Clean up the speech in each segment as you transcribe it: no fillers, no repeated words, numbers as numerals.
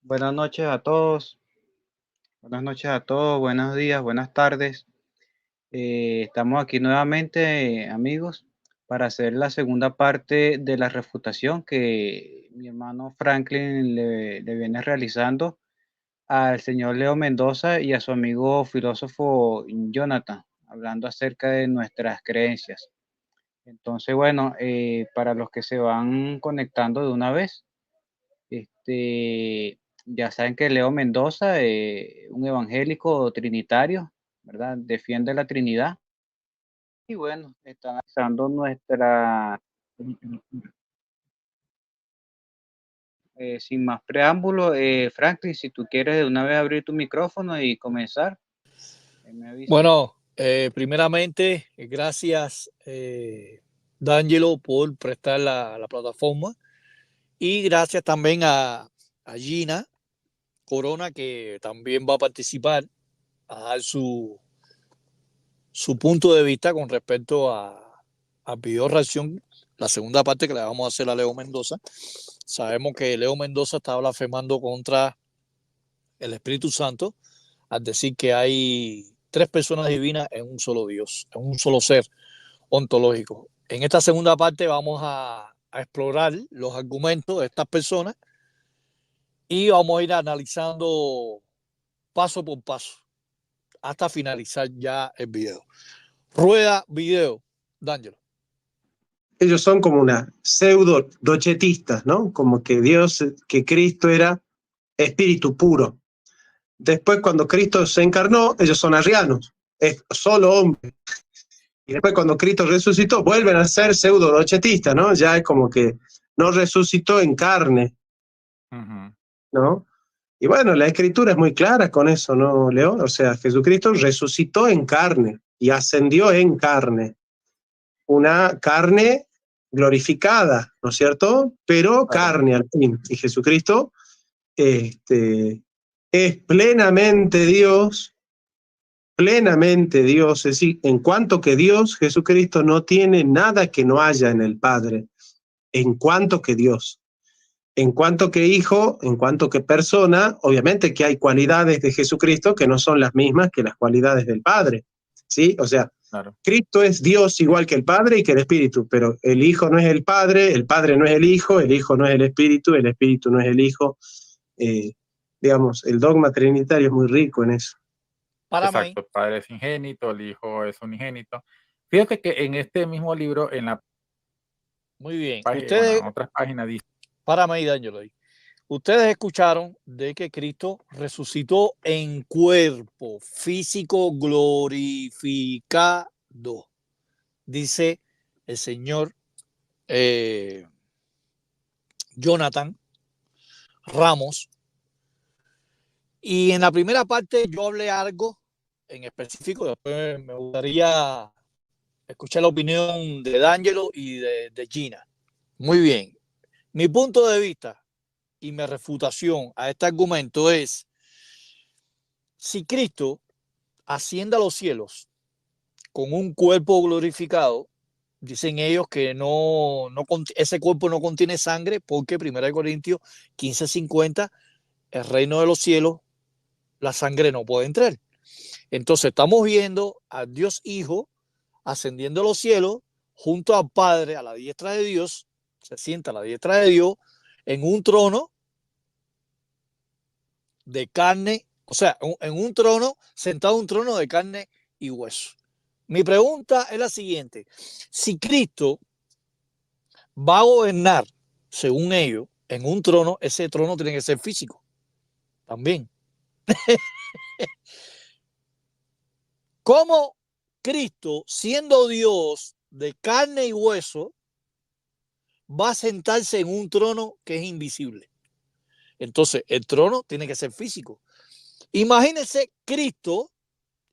Buenas noches a todos, buenas noches a todos, buenos días, buenas tardes. Estamos aquí nuevamente, amigos, para hacer la segunda parte de la refutación que mi hermano Franklin le viene realizando al señor Leo Mendoza y a su amigo filósofo Jonathan, hablando acerca de nuestras creencias. Entonces, bueno, para los que se van conectando de una vez, ya saben que Leo Mendoza, un evangélico trinitario, ¿verdad? Defiende la Trinidad. Y bueno, está analizando sin más preámbulo, Franklin, si tú quieres de una vez abrir tu micrófono y comenzar, me avisa. Bueno, primeramente, gracias, D'Angelo, por prestar la plataforma. Y gracias también a Gina Corona, que también va a participar, a dar su punto de vista con respecto a video reacción, la segunda parte que le vamos a hacer a Leo Mendoza. Sabemos que Leo Mendoza está blasfemando contra el Espíritu Santo al decir que hay tres personas divinas en un solo Dios, en un solo ser ontológico. En esta segunda parte vamos a explorar los argumentos de estas personas y vamos a ir analizando paso por paso hasta finalizar ya el video. Rueda video, D'Angelo. Ellos son como una pseudo dochetistas, ¿no? Como que Dios, que Cristo era espíritu puro. Después, cuando Cristo se encarnó, ellos son arrianos, es solo hombre. Y después, cuando Cristo resucitó, vuelven a ser pseudo dochetistas, ¿no? Ya es como que no resucitó en carne, ¿no? Y bueno, la escritura es muy clara con eso, ¿no, Leo? O sea, Jesucristo resucitó en carne y ascendió en carne. Una carne glorificada, ¿no es cierto? Pero Claro. carne al fin. Y Jesucristo es plenamente Dios, es decir, en cuanto que Dios, Jesucristo no tiene nada que no haya en el Padre, en cuanto que Dios. En cuanto que hijo, en cuanto que persona, obviamente que hay cualidades de Jesucristo que no son las mismas que las cualidades del Padre, ¿sí? O sea, Claro. Cristo es Dios igual que el Padre y que el Espíritu, pero el Hijo no es el Padre no es el Hijo no es el Espíritu no es el Hijo. Digamos, el dogma trinitario es muy rico en eso. Para Exacto, el Padre es ingénito, el Hijo es unigénito. Fíjate que en este mismo libro, en la muy bien. página, bueno, Ustedes, en otras páginas dice, para mí, D'Angelo, ustedes escucharon de que Cristo resucitó en cuerpo físico glorificado, dice el señor eh, Jonathan Ramos. Y en la primera parte yo hablé algo en específico, después me gustaría escuchar la opinión de D'Angelo y de Gina. Muy bien. Mi punto de vista y mi refutación a este argumento es, si Cristo asciende a los cielos con un cuerpo glorificado, dicen ellos que ese cuerpo no contiene sangre porque 1 Corintios 15:50, el reino de los cielos, la sangre no puede entrar. Entonces estamos viendo a Dios Hijo ascendiendo a los cielos junto al Padre, a la diestra de Dios, se sienta a la diestra de Dios en un trono de carne, o sea, en un trono, sentado en un trono de carne y hueso. Mi pregunta es la siguiente: si Cristo va a gobernar, según ellos, en un trono, ese trono tiene que ser físico también. ¿Cómo Cristo, siendo Dios de carne y hueso, va a sentarse en un trono que es invisible? Entonces, el trono tiene que ser físico. Imagínense, Cristo,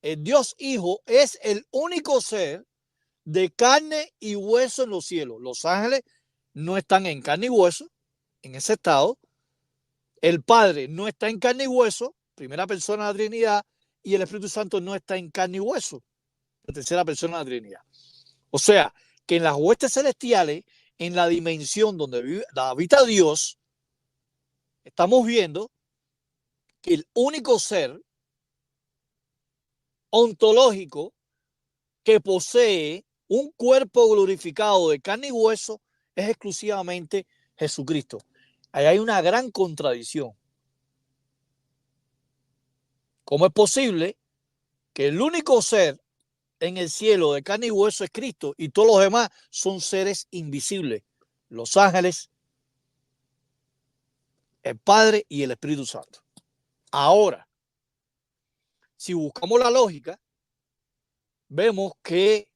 el Dios Hijo, es el único ser de carne y hueso en los cielos. Los ángeles no están en carne y hueso, en ese estado. El Padre no está en carne y hueso, primera persona de la Trinidad, y el Espíritu Santo no está en carne y hueso, la tercera persona de la Trinidad. O sea, que en las huestes celestiales, en la dimensión donde habita Dios, estamos viendo que el único ser ontológico que posee un cuerpo glorificado de carne y hueso es exclusivamente Jesucristo. Ahí hay una gran contradicción. ¿Cómo es posible que el único ser en el cielo de carne y hueso es Cristo y todos los demás son seres invisibles? Los ángeles, el Padre y el Espíritu Santo. Ahora, si buscamos la lógica, vemos que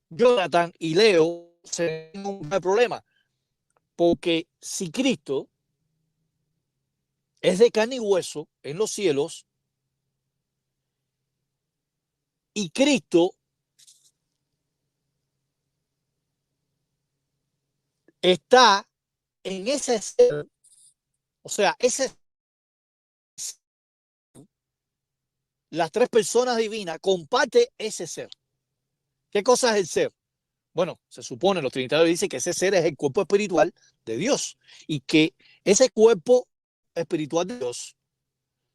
Jonathan y Leo se tienen un problema, porque si Cristo es de carne y hueso en los cielos y Cristo está en ese ser, o sea, las tres personas divinas comparten ese ser. ¿Qué cosa es el ser? Bueno, se supone, los trinitarios dicen que ese ser es el cuerpo espiritual de Dios y que ese cuerpo espiritual de Dios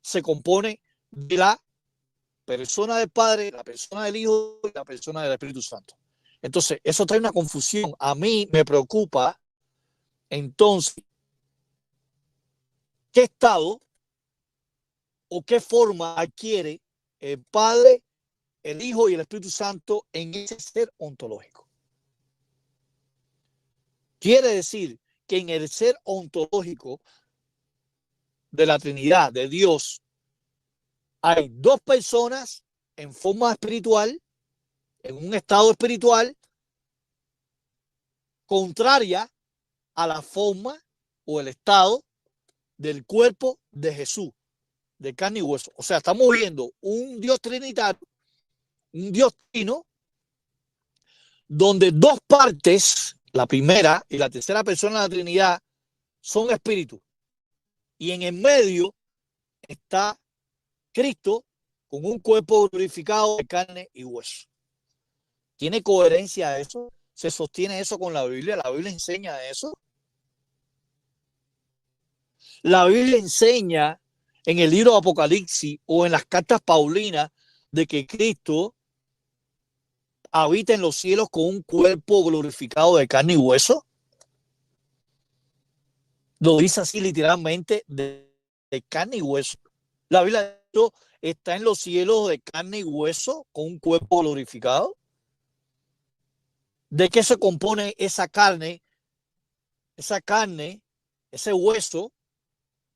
se compone de la persona del Padre, la persona del Hijo y la persona del Espíritu Santo. Entonces, eso trae una confusión. A mí me preocupa, entonces, ¿qué estado o qué forma adquiere el Padre, el Hijo y el Espíritu Santo en ese ser ontológico? Quiere decir que en el ser ontológico de la Trinidad, de Dios, hay dos personas en forma espiritual, en un estado espiritual, contraria a la forma o el estado del cuerpo de Jesús, de carne y hueso. O sea, estamos viendo un Dios trinitario, un Dios trino, donde dos partes, la primera y la tercera persona de la Trinidad, son espíritus. Y en el medio está Cristo con un cuerpo glorificado de carne y hueso. ¿Tiene coherencia eso? ¿Se sostiene eso con la Biblia? ¿La Biblia enseña eso? La Biblia enseña en el libro de Apocalipsis o en las cartas paulinas de que Cristo habita en los cielos con un cuerpo glorificado de carne y hueso. Lo dice así literalmente, de carne y hueso. La Biblia está en los cielos de carne y hueso con un cuerpo glorificado. ¿De qué se compone esa carne? Esa carne, ese hueso,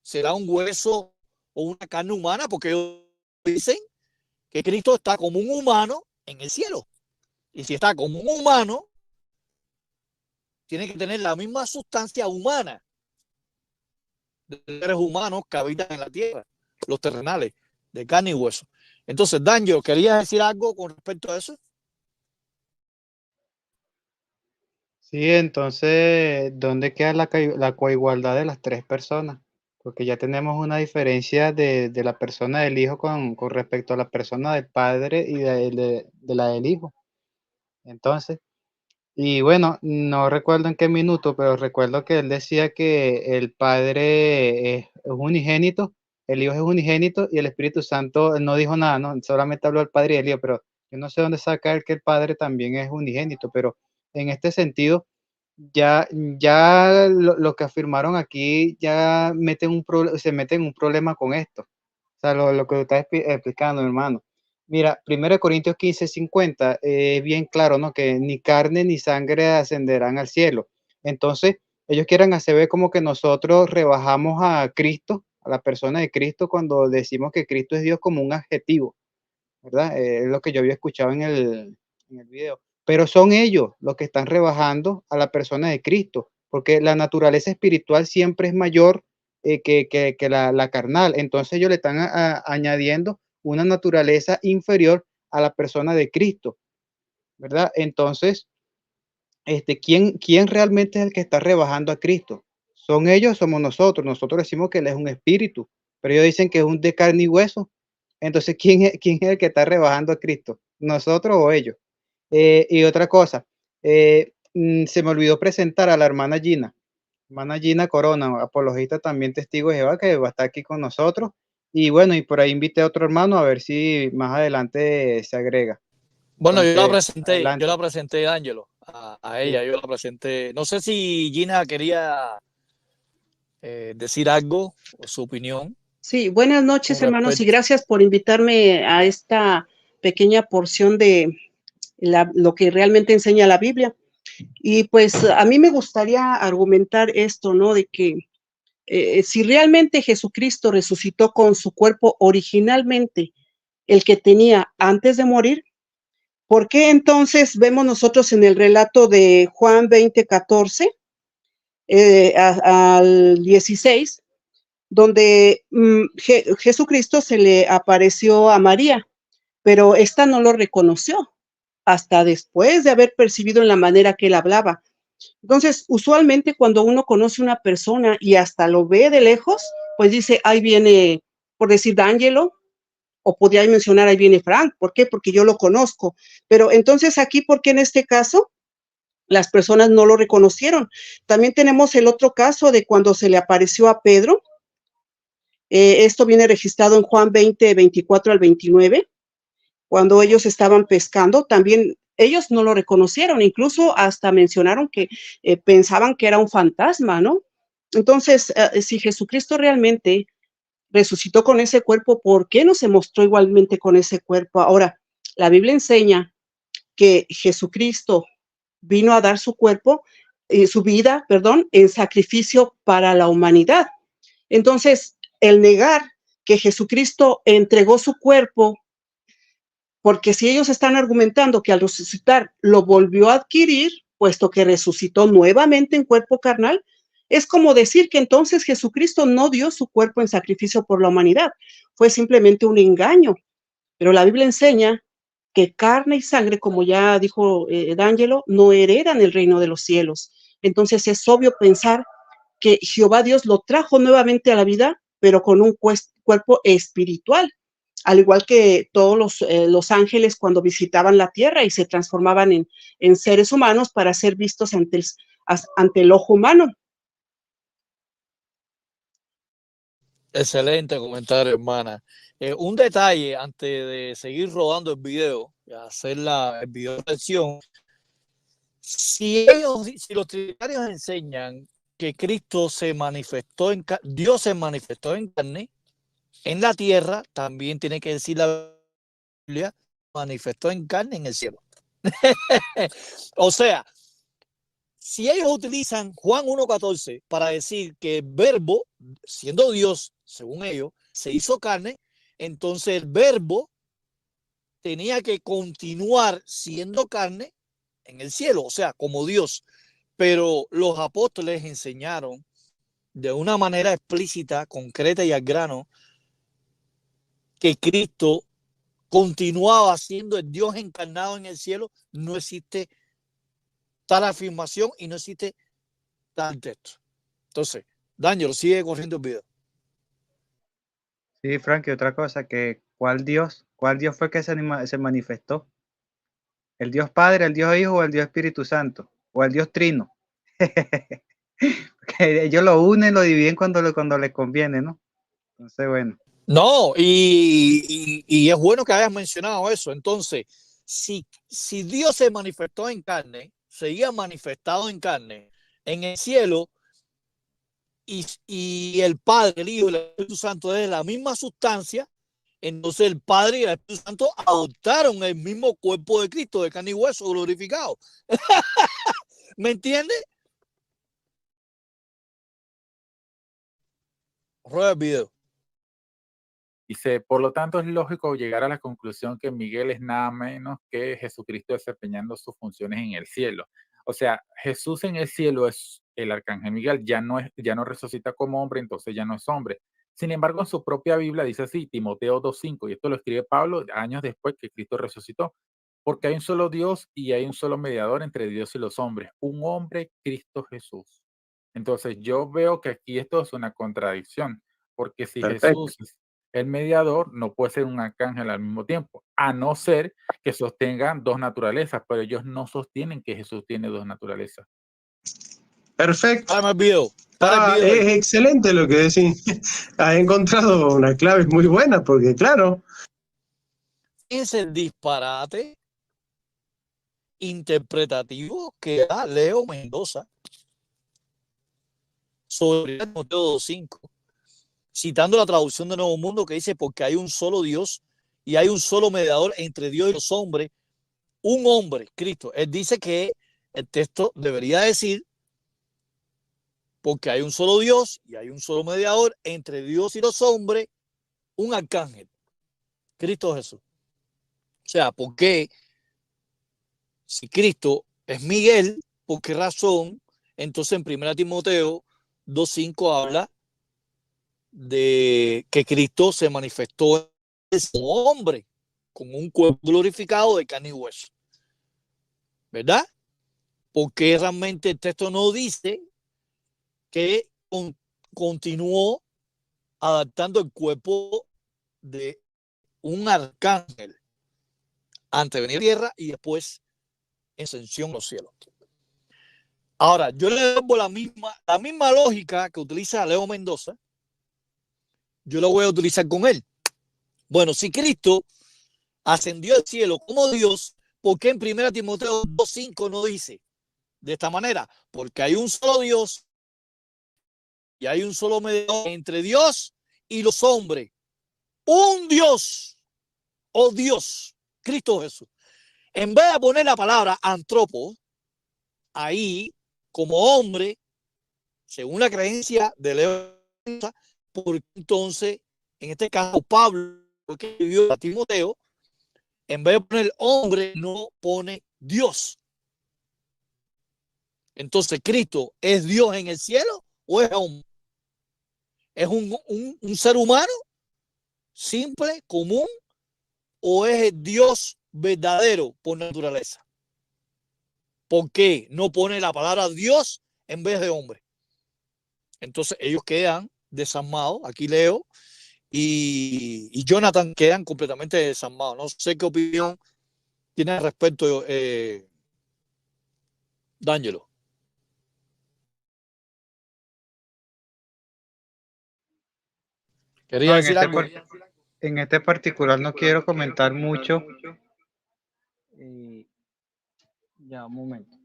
será un hueso o una carne humana, porque ellos dicen que Cristo está como un humano en el cielo. Y si está como un humano, tiene que tener la misma sustancia humana de seres humanos que habitan en la tierra, los terrenales, de carne y hueso. Entonces, Danjo, ¿querías decir algo con respecto a eso? Sí, entonces, ¿dónde queda la coigualdad de las tres personas? Porque ya tenemos una diferencia de la persona del Hijo con respecto a la persona del Padre y de la del Hijo. Entonces, y bueno, no recuerdo en qué minuto, pero recuerdo que él decía que el Padre es unigénito, el Hijo es unigénito y el Espíritu Santo no dijo nada, ¿no? Solamente habló del Padre y el Hijo, pero yo no sé dónde saca él que el Padre también es unigénito, pero en este sentido, ya lo que afirmaron aquí ya se meten en un problema con esto. O sea, lo que estás explicando, hermano. Mira, 1 Corintios 15:50 es bien claro, ¿no? Que ni carne ni sangre ascenderán al cielo. Entonces, ellos quieren hacer ver como que nosotros rebajamos a Cristo, a la persona de Cristo, cuando decimos que Cristo es Dios como un adjetivo, ¿verdad? Es lo que yo había escuchado en el video. Pero son ellos los que están rebajando a la persona de Cristo, porque la naturaleza espiritual siempre es mayor que la carnal. Entonces ellos le están añadiendo una naturaleza inferior a la persona de Cristo, ¿verdad? Entonces, ¿quién realmente es el que está rebajando a Cristo? ¿Son ellos o somos nosotros? Nosotros decimos que Él es un espíritu, pero ellos dicen que es un de carne y hueso. Entonces, ¿quién es el que está rebajando a Cristo? ¿Nosotros o ellos? Y otra cosa, se me olvidó presentar a la hermana Gina. hermana Gina Corona, apologista también testigo de Jehová, que va a estar aquí con nosotros. Y bueno, y por ahí invité a otro hermano a ver si más adelante se agrega. Bueno, Entonces, yo adelante. la presenté, Ángelo, a ella, yo la presenté. No sé si Gina quería decir algo o su opinión Sí, buenas noches, con hermanos, y respecto. gracias por invitarme a esta pequeña porción de lo que realmente enseña la Biblia. Y pues a mí me gustaría argumentar esto, ¿no? De que si realmente Jesucristo resucitó con su cuerpo originalmente, el que tenía antes de morir, ¿por qué entonces vemos nosotros en el relato de Juan 20:14 al 16, donde Jesucristo se le apareció a María, pero esta no lo reconoció hasta después de haber percibido en la manera que él hablaba? Entonces, usualmente cuando uno conoce a una persona y hasta lo ve de lejos, pues dice, ahí viene, por decir, D'Angelo, o podría mencionar, ahí viene Frank. ¿Por qué? Porque yo lo conozco. Pero entonces aquí, ¿por qué en este caso las personas no lo reconocieron? También tenemos el otro caso de cuando se le apareció a Pedro. Esto viene registrado en Juan 20:24 al 29, cuando ellos estaban pescando. También ellos no lo reconocieron, incluso hasta mencionaron que pensaban que era un fantasma, ¿no? Entonces, si Jesucristo realmente resucitó con ese cuerpo, ¿por qué no se mostró igualmente con ese cuerpo? Ahora, la Biblia enseña que Jesucristo vino a dar su cuerpo, su vida, perdón, en sacrificio para la humanidad. Entonces, el negar que Jesucristo entregó su cuerpo, porque si ellos están argumentando que al resucitar lo volvió a adquirir, puesto que resucitó nuevamente en cuerpo carnal, es como decir que entonces Jesucristo no dio su cuerpo en sacrificio por la humanidad, fue simplemente un engaño. Pero la Biblia enseña que carne y sangre, como ya dijo D'Angelo, no heredan el reino de los cielos. Entonces es obvio pensar que Jehová Dios lo trajo nuevamente a la vida, pero con un cuerpo espiritual, al igual que todos los ángeles cuando visitaban la tierra y se transformaban en seres humanos para ser vistos ante el ojo humano. Excelente comentario, hermana. Un detalle antes de seguir rodando el video, hacer el video lección. Si los trinitarios enseñan que Cristo se manifestó Dios se manifestó en carne en la tierra, también tiene que decir la Biblia, manifestó en carne en el cielo. O sea, si ellos utilizan Juan 1:14 para decir que el verbo, siendo Dios, según ellos, se hizo carne, entonces el verbo tenía que continuar siendo carne en el cielo, o sea, como Dios. Pero los apóstoles enseñaron de una manera explícita, concreta y al grano, que Cristo continuaba siendo el Dios encarnado en el cielo. No existe tal afirmación y no existe tal texto. Entonces, Daniel, sigue corriendo el video. Sí, Frank, y otra cosa, que cuál Dios fue que se manifestó? ¿El Dios Padre, el Dios Hijo o el Dios Espíritu Santo? ¿O el Dios Trino? Porque ellos lo unen, lo dividen cuando les conviene, ¿no? Entonces, bueno. No, y es bueno que hayas mencionado eso. Entonces, si Dios se manifestó en carne, seguía manifestado en carne en el cielo, y el Padre, el Hijo y el Espíritu Santo es la misma sustancia, entonces el Padre y el Espíritu Santo adoptaron el mismo cuerpo de Cristo, de carne y hueso glorificado. ¿Me entiendes? Rueda el video. Dice, por lo tanto es lógico llegar a la conclusión que Miguel es nada menos que Jesucristo desempeñando sus funciones en el cielo. O sea, Jesús en el cielo es el arcángel Miguel, ya no resucita como hombre, entonces ya no es hombre. Sin embargo, en su propia Biblia dice así, Timoteo 2:5, y esto lo escribe Pablo años después que Cristo resucitó, porque hay un solo Dios y hay un solo mediador entre Dios y los hombres, un hombre, Cristo Jesús. Entonces yo veo que aquí esto es una contradicción, porque si Perfecto. Jesús es el mediador, no puede ser un arcángel al mismo tiempo, a no ser que sostengan dos naturalezas, pero ellos no sostienen que Jesús tiene dos naturalezas. Perfecto. Párame el video. Para el video Es ahí. excelente lo que decís. Has encontrado una clave muy buena, porque claro, Fíjense el disparate interpretativo que da Leo Mendoza sobre Timoteo 2:5, citando la traducción de Nuevo Mundo que dice: porque hay un solo Dios y hay un solo mediador entre Dios y los hombres, un hombre, Cristo. Él dice que el texto debería decir: porque hay un solo Dios y hay un solo mediador entre Dios y los hombres, un arcángel, Cristo Jesús. O sea, ¿por qué? Si Cristo es Miguel, ¿por qué razón? Entonces en 1 Timoteo 2:5 habla de que Cristo se manifestó como hombre, con un cuerpo glorificado de carne y hueso. ¿Verdad? Porque realmente el texto no dice que continuó adaptando el cuerpo de un arcángel antes de venir a la tierra y después en ascensión a los cielos. Ahora, yo le doy la misma lógica que utiliza Leo Mendoza, yo lo voy a utilizar con él. Bueno, si Cristo ascendió al cielo como Dios, ¿por qué en 1 Timoteo 2:5 no dice de esta manera? Porque hay un solo Dios y hay un solo mediador entre Dios y los hombres. Un Dios o Dios, Cristo Jesús. En vez de poner la palabra antropo ahí como hombre, según la creencia de Leo, porque entonces, en este caso, Pablo, que escribió a Timoteo, en vez de poner hombre, no pone Dios. Entonces, ¿Cristo es Dios en el cielo o es hombre? ¿Es un ser humano simple, común, o es el Dios verdadero por naturaleza? ¿Por qué no pone la palabra Dios en vez de hombre? Entonces ellos quedan desarmados. Aquí Leo y Jonathan quedan completamente desarmados. No sé qué opinión tiene al respecto, D'Angelo. ¿Quería decir algo? En este particular no quiero comentar mucho. Ya, un momento.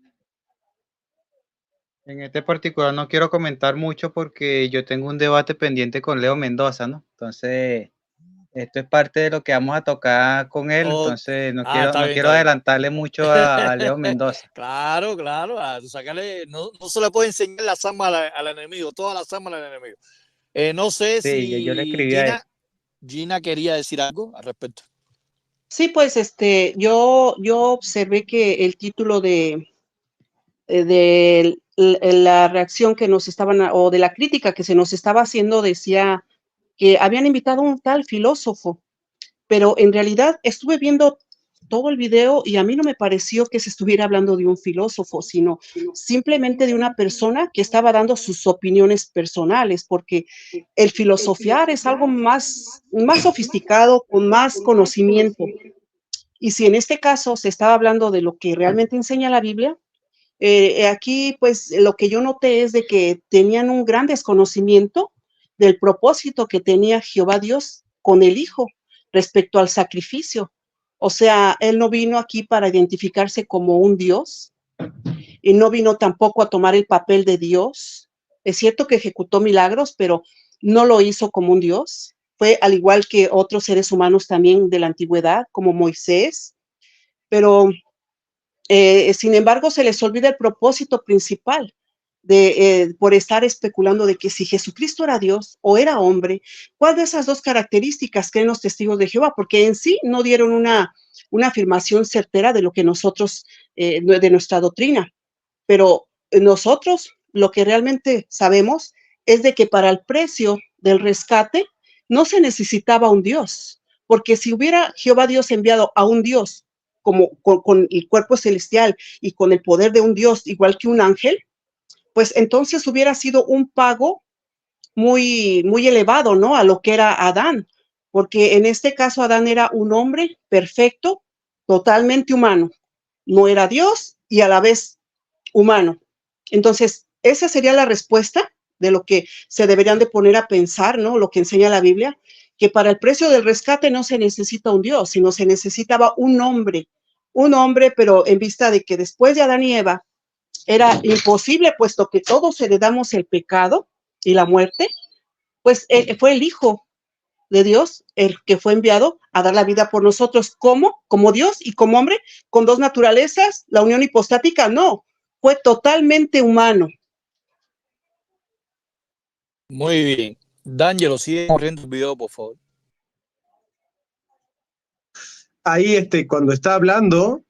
En este particular no quiero comentar mucho porque yo tengo un debate pendiente con Leo Mendoza, ¿no? Entonces, esto es parte de lo que vamos a tocar con él, entonces no está bien, quiero adelantarle mucho a Leo Mendoza. Claro. Sacarle, no se le puede enseñar las armas al enemigo, todas las armas al enemigo. No sé Sí, yo le si escribí a él. Gina quería decir algo al respecto. Sí, pues yo observé que el título de la reacción que nos estaban, o de la crítica que se nos estaba haciendo, decía que habían invitado a un tal filósofo, pero en realidad estuve viendo todo el video y a mí no me pareció que se estuviera hablando de un filósofo, sino simplemente de una persona que estaba dando sus opiniones personales, porque el filosofiar es algo más sofisticado, con más conocimiento. Y si en este caso se estaba hablando de lo que realmente enseña la Biblia, aquí pues lo que yo noté es de que tenían un gran desconocimiento del propósito que tenía Jehová Dios con el Hijo respecto al sacrificio. O sea, él no vino aquí para identificarse como un Dios y no vino tampoco a tomar el papel de Dios. Es cierto que ejecutó milagros, pero no lo hizo como un Dios. Fue al igual que otros seres humanos también de la antigüedad, como Moisés, pero sin embargo se les olvida el propósito principal por estar especulando de que si Jesucristo era Dios o era hombre, ¿cuál de esas dos características creen los testigos de Jehová? Porque en sí no dieron una afirmación certera de lo que nosotros, de nuestra doctrina, pero nosotros lo que realmente sabemos es de que para el precio del rescate no se necesitaba un Dios, porque si hubiera Jehová Dios enviado a un Dios como con el cuerpo celestial y con el poder de un Dios igual que un ángel, pues entonces hubiera sido un pago muy, muy elevado, ¿no? A lo que era Adán, porque en este caso Adán era un hombre perfecto, totalmente humano, no era Dios y a la vez humano. Entonces, esa sería la respuesta de lo que se deberían de poner a pensar, ¿no? Lo que enseña la Biblia, que para el precio del rescate no se necesita un Dios, sino se necesitaba un hombre, pero en vista de que después de Adán y Eva era imposible, puesto que todos heredamos el pecado y la muerte, pues fue el Hijo de Dios el que fue enviado a dar la vida por nosotros. ¿Cómo? Como Dios y como hombre, con dos naturalezas, la unión hipostática, no, fue totalmente humano. Muy bien. D'Angelo, sigue corriendo el video, por favor. Ahí cuando está hablando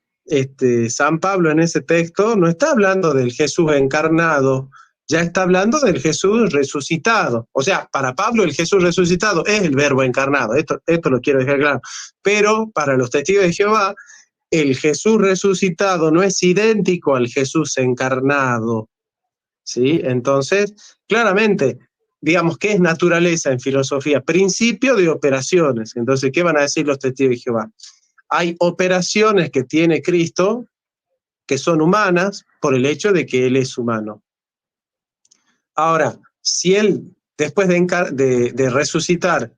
San Pablo en ese texto, no está hablando del Jesús encarnado, ya está hablando del Jesús resucitado. O sea, para Pablo el Jesús resucitado es el verbo encarnado, esto lo quiero dejar claro. Pero para los testigos de Jehová, el Jesús resucitado no es idéntico al Jesús encarnado, ¿sí? Entonces, claramente, digamos, ¿qué es naturaleza en filosofía? Principio de operaciones. Entonces, ¿qué van a decir los testigos de Jehová? Hay operaciones que tiene Cristo que son humanas por el hecho de que Él es humano. Ahora, si Él, después de resucitar,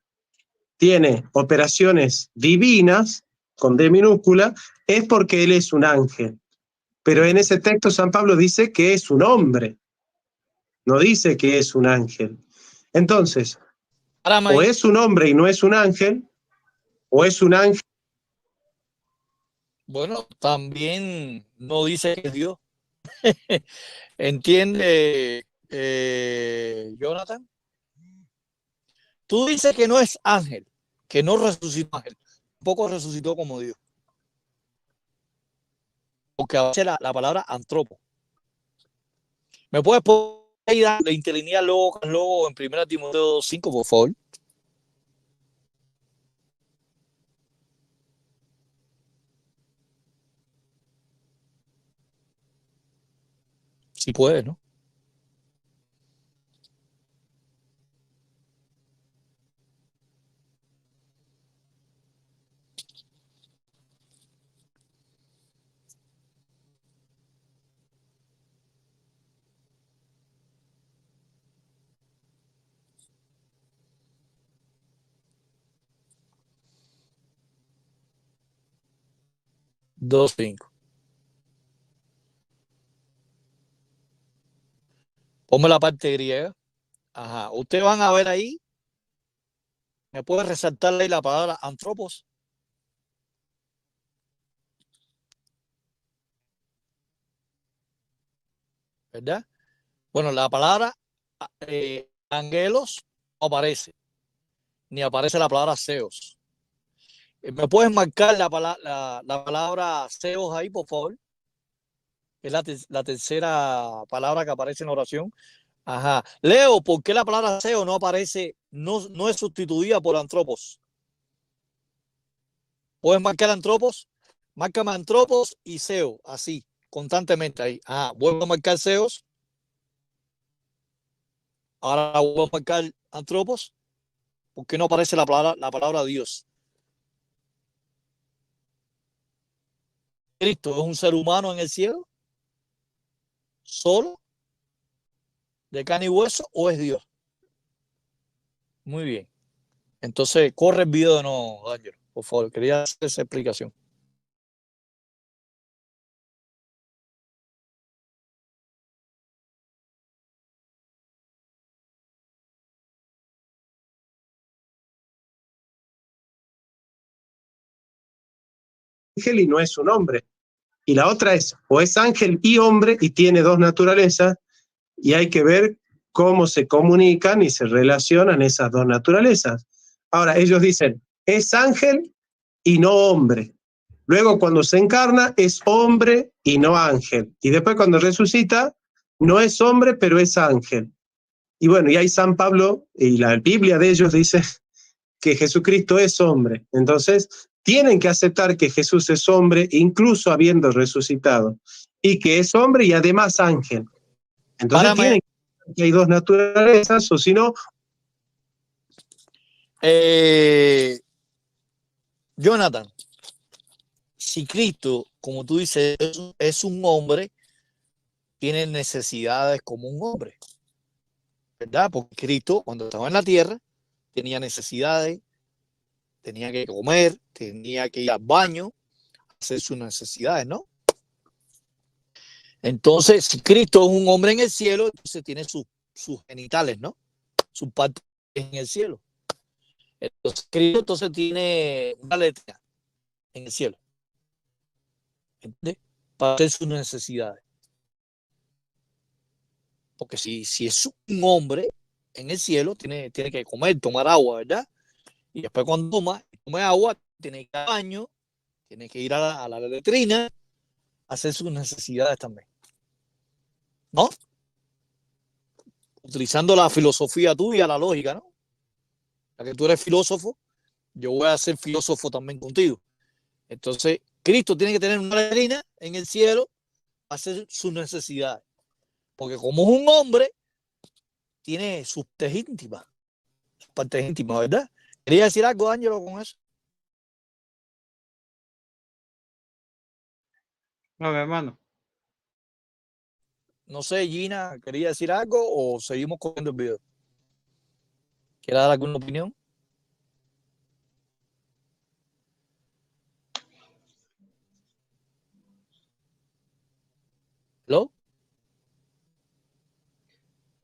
tiene operaciones divinas, con D minúscula, es porque Él es un ángel. Pero en ese texto San Pablo dice que es un hombre, no dice que es un ángel. Entonces, o es un hombre y no es un ángel, o es un ángel. Bueno, también no dice que es Dios. ¿Entiende, Jonathan? Tú dices que no es ángel, que no resucitó ángel, tampoco resucitó como Dios. Porque aparece la palabra antropo. ¿Me puedes poner ahí la interlinear luego en 1 Timoteo 5, por favor? Si puedes, ¿no? Dos, cinco. Ponme la parte griega. Ajá. Ustedes van a ver ahí. ¿Me puede resaltar ahí la palabra antropos? ¿Verdad? Bueno, la palabra angelos no aparece, ni aparece la palabra seos. ¿Me puedes marcar la palabra seos ahí, por favor? Es la tercera palabra que aparece en la oración. Ajá. Leo, ¿por qué la palabra seo no aparece, no es sustituida por antropos? ¿Puedes marcar antropos? Márcame antropos y seo, así, constantemente ahí. Ajá. Vuelvo a marcar seos. Ahora vuelvo a marcar antropos. ¿Por qué no aparece la palabra Dios? ¿Cristo es un ser humano en el cielo? ¿Solo? ¿De carne y hueso? ¿O es Dios? Muy bien. Entonces, corre el video de nuevo, Ángel. Por favor, quería hacer esa explicación. Ángel y no es un hombre. Y la otra es, o es ángel y hombre y tiene dos naturalezas, y hay que ver cómo se comunican y se relacionan esas dos naturalezas. Ahora, ellos dicen, es ángel y no hombre. Luego, cuando se encarna, es hombre y no ángel. Y después, cuando resucita, no es hombre, pero es ángel. Y bueno, y ahí San Pablo, y la Biblia de ellos dice que Jesucristo es hombre. Entonces, tienen que aceptar que Jesús es hombre, incluso habiendo resucitado, y que es hombre y además ángel. Entonces tienen que hay dos naturalezas, o si no... Jonathan, si Cristo, como tú dices, es un hombre, tiene necesidades como un hombre, ¿verdad? Porque Cristo, cuando estaba en la tierra, tenía necesidades, tenía que comer, tenía que ir al baño, hacer sus necesidades, ¿no? Entonces, si Cristo es un hombre en el cielo, entonces tiene sus genitales, ¿no? Sus partes en el cielo. Entonces, Cristo entonces tiene una letra en el cielo, ¿entiendes? Para hacer sus necesidades. Porque si es un hombre en el cielo, tiene que comer, tomar agua, ¿verdad? Y después cuando tome agua, tiene que ir al baño, tiene que ir a la letrina, hacer sus necesidades también, ¿no? Utilizando la filosofía tuya, la lógica, ¿no? Ya que tú eres filósofo, yo voy a ser filósofo también contigo. Entonces, Cristo tiene que tener una letrina en el cielo para hacer sus necesidades. Porque como es un hombre, tiene sus partes íntimas, ¿verdad? ¿Quería decir algo, Ángelo, con eso? No, mi hermano. No sé, Gina, ¿quería decir algo o seguimos corriendo el video? ¿Quiere dar alguna opinión? ¿Lo?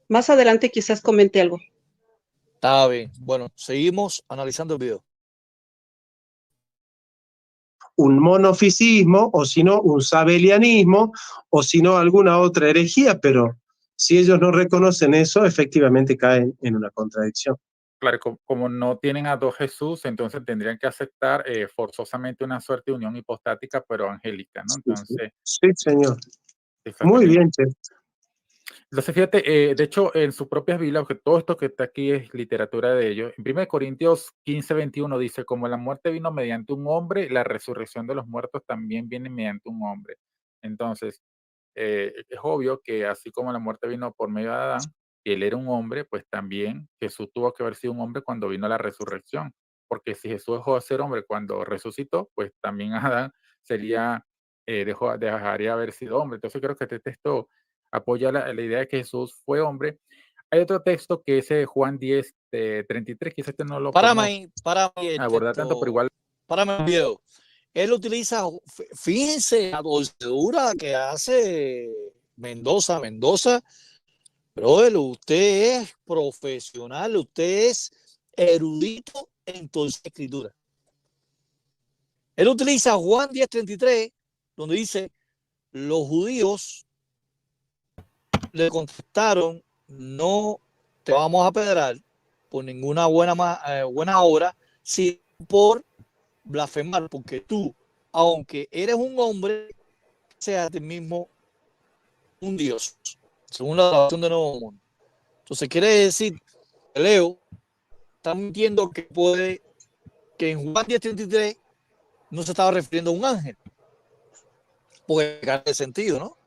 Más adelante quizás comente algo. Está bien. Bueno, seguimos analizando el video. Un monofisismo, o si no, un sabelianismo, o si no, alguna otra herejía, pero si ellos no reconocen eso, efectivamente caen en una contradicción. Claro, como no tienen a dos Jesús, entonces tendrían que aceptar forzosamente una suerte de unión hipostática, pero angélica, ¿no? Entonces, Sí, señor. Muy exactamente. bien, Chef. Entonces, fíjate, de hecho, en sus propias Biblias, que todo esto que está aquí es literatura de ellos, en 1 Corintios 15:21 dice, como la muerte vino mediante un hombre, la resurrección de los muertos también viene mediante un hombre. Entonces, es obvio que así como la muerte vino por medio de Adán, y él era un hombre, pues también Jesús tuvo que haber sido un hombre cuando vino la resurrección. Porque si Jesús dejó de ser hombre cuando resucitó, pues también Adán sería, dejaría de haber sido hombre. Entonces creo que este texto apoya la idea de que Jesús fue hombre. Hay otro texto que es Juan 10, 33, quizás este no lo podemos Para mí el abordar tanto, pero igual. Párame el video. Él utiliza, fíjense la torcedura que hace Mendoza. Brother, usted es profesional, usted es erudito en toda escritura. Él utiliza Juan 10:33, donde dice, los judíos le contestaron, no te vamos a apedrear por ninguna buena obra, sino por blasfemar, porque tú, aunque eres un hombre, seas de mismo un Dios, según la traducción de Nuevo Mundo. Entonces quiere decir, Leo está mintiendo que en Juan 10:33 no se estaba refiriendo a un ángel, porque carece sentido, ¿no?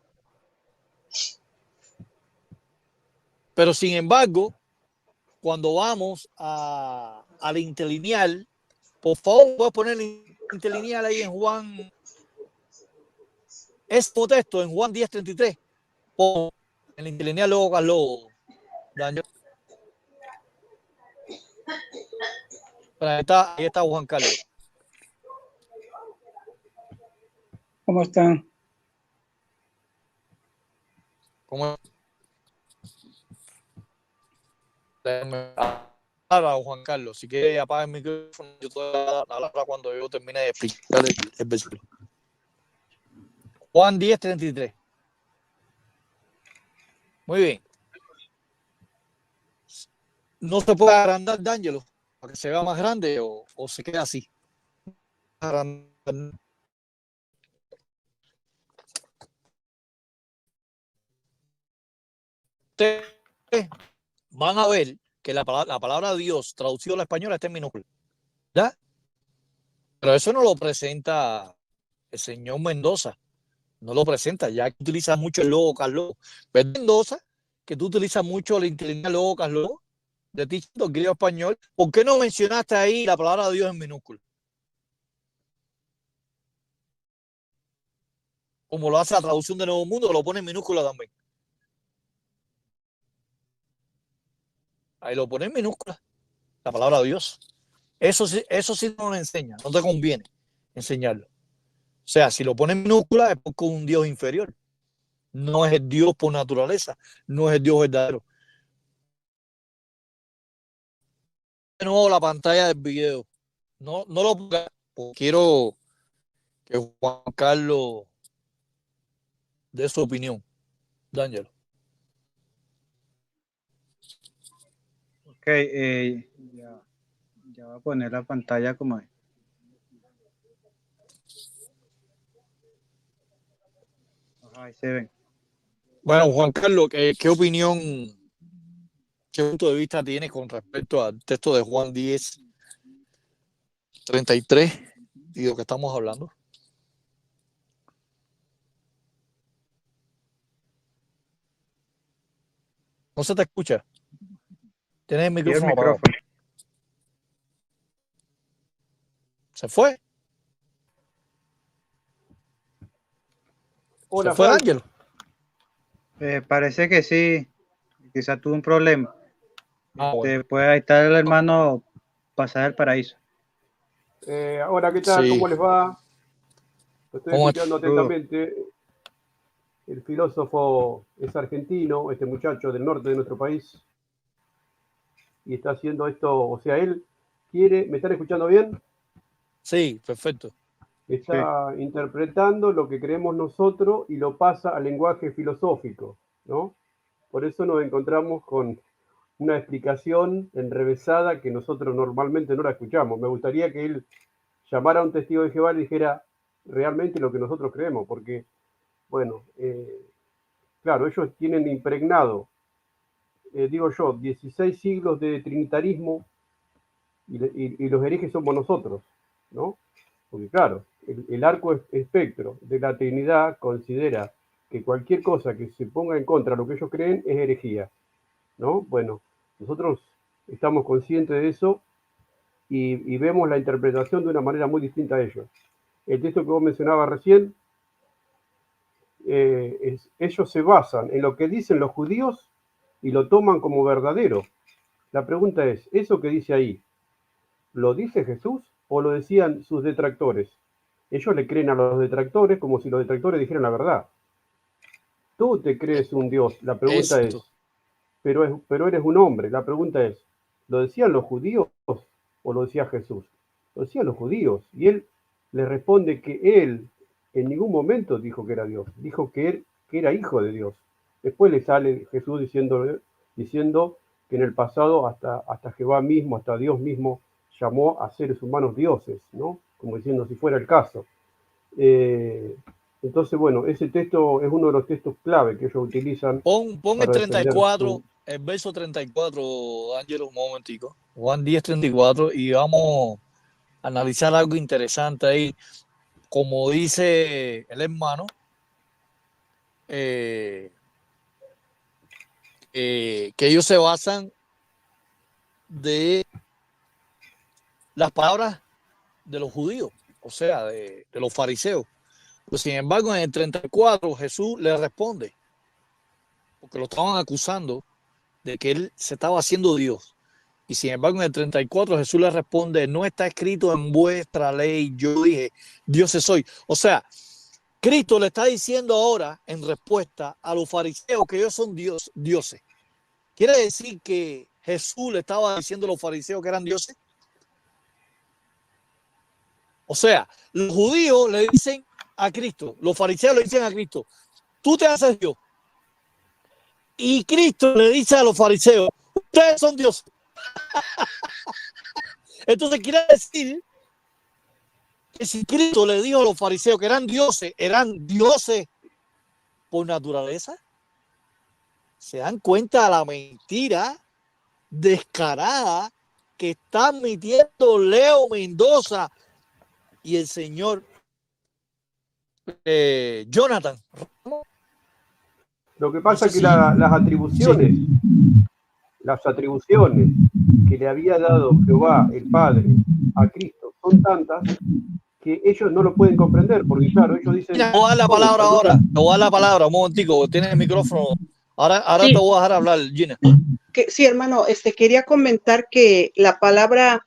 Pero sin embargo, cuando vamos al interlineal, por favor, puedes poner el interlineal ahí en Juan, este texto en Juan 10:33, pon el interlineal luego Carlos Daniel. Ahí está Juan Carlos. ¿Cómo están? ¿Cómo? Ahora, Juan Carlos, si quiere apaga el micrófono, yo te voy a dar la palabra cuando yo termine de explicar el versículo. Juan 10:33. Muy bien. No se puede agrandar, D'Angelo, para que se vea más grande o se queda así. Ustedes van a ver que la palabra Dios traducido al español está en minúscula, ¿verdad? Pero eso no lo presenta el señor Mendoza, no lo presenta, ya que utiliza mucho el logo Carlos. Pero Mendoza, que tú utilizas mucho el interlineal logo Carlos, de ti, griego español, ¿por qué no mencionaste ahí la palabra Dios en minúscula? Como lo hace la traducción de Nuevo Mundo, lo pone en minúscula también. Ahí lo pone en minúscula. La palabra Dios. Eso sí no lo enseña. No te conviene enseñarlo. O sea, si lo pone en minúscula es porque es un Dios inferior. No es el Dios por naturaleza. No es el Dios verdadero. De nuevo la pantalla del video. No lo ponga, porque quiero que Juan Carlos dé su opinión. D'Angelo. Ok, ya voy a poner la pantalla como es. Ajá, ahí se ven. Bueno, Juan Carlos, ¿qué opinión, qué punto de vista tienes con respecto al texto de Juan 10:33 y de lo que estamos hablando? No se te escucha. Tienes el micrófono apagado. ¿Se fue? Hola, ¿Se fue Frank. D'Angelo? Parece que sí, quizás tuvo un problema. Bueno. Pues ahí está el hermano Pasar al Paraíso. Hola, ¿qué tal? Sí. ¿Cómo les va? Lo estoy ¿Cómo escuchando atentamente. El filósofo es argentino, este muchacho del norte de nuestro país, y está haciendo esto, o sea, él quiere, ¿me están escuchando bien? Sí, perfecto. Está interpretando lo que creemos nosotros y lo pasa al lenguaje filosófico, ¿no? Por eso nos encontramos con una explicación enrevesada que nosotros normalmente no la escuchamos. Me gustaría que él llamara a un testigo de Jehová y dijera realmente lo que nosotros creemos, porque, bueno, claro, ellos tienen impregnado, digo yo, 16 siglos de trinitarismo y los herejes somos nosotros, ¿no? Porque claro, el arco espectro de la Trinidad considera que cualquier cosa que se ponga en contra de lo que ellos creen es herejía, ¿no? Bueno, nosotros estamos conscientes de eso y vemos la interpretación de una manera muy distinta a ellos. El texto que vos mencionabas recién, ellos se basan en lo que dicen los judíos y lo toman como verdadero. La pregunta es, ¿eso que dice ahí, lo dice Jesús o lo decían sus detractores? Ellos le creen a los detractores como si los detractores dijeran la verdad. Tú te crees un Dios. La pregunta es, pero eres un hombre. La pregunta es, ¿lo decían los judíos o lo decía Jesús? Lo decían los judíos. Y él le responde que él en ningún momento dijo que era Dios. Dijo que él que era hijo de Dios. Después le sale Jesús diciendo que en el pasado hasta Jehová mismo, hasta Dios mismo, llamó a seres humanos dioses, ¿no? Como diciendo si fuera el caso. Entonces, bueno, ese texto es uno de los textos clave que ellos utilizan. Pon el 34, el verso 34, D'Angelo, un momentico. Juan 10:34, y vamos a analizar algo interesante ahí. Como dice el hermano, que ellos se basan de las palabras de los judíos, o sea, de los fariseos. Pero sin embargo, en el 34 Jesús le responde, porque lo estaban acusando de que él se estaba haciendo Dios. Y sin embargo, en el 34 Jesús le responde, no está escrito en vuestra ley, yo dije, dioses soy. O sea, Cristo le está diciendo ahora, en respuesta a los fariseos, que ellos son dioses. ¿Quiere decir que Jesús le estaba diciendo a los fariseos que eran dioses? O sea, los judíos le dicen a Cristo, los fariseos le dicen a Cristo, tú te haces Dios. Y Cristo le dice a los fariseos, ustedes son dioses. Entonces quiere decir que si Cristo le dijo a los fariseos que eran dioses por naturaleza, se dan cuenta de la mentira descarada que está admitiendo Leo Mendoza y el señor Jonathan. Lo que pasa es que las atribuciones que le había dado Jehová, el Padre, a Cristo, son tantas que ellos no lo pueden comprender, porque claro, ellos dicen... Te voy a dar la palabra ahora, te voy a dar la palabra, un momentico, tienes el micrófono. Ahora sí. Te voy a dejar hablar, Gina. Sí, hermano, quería comentar que la palabra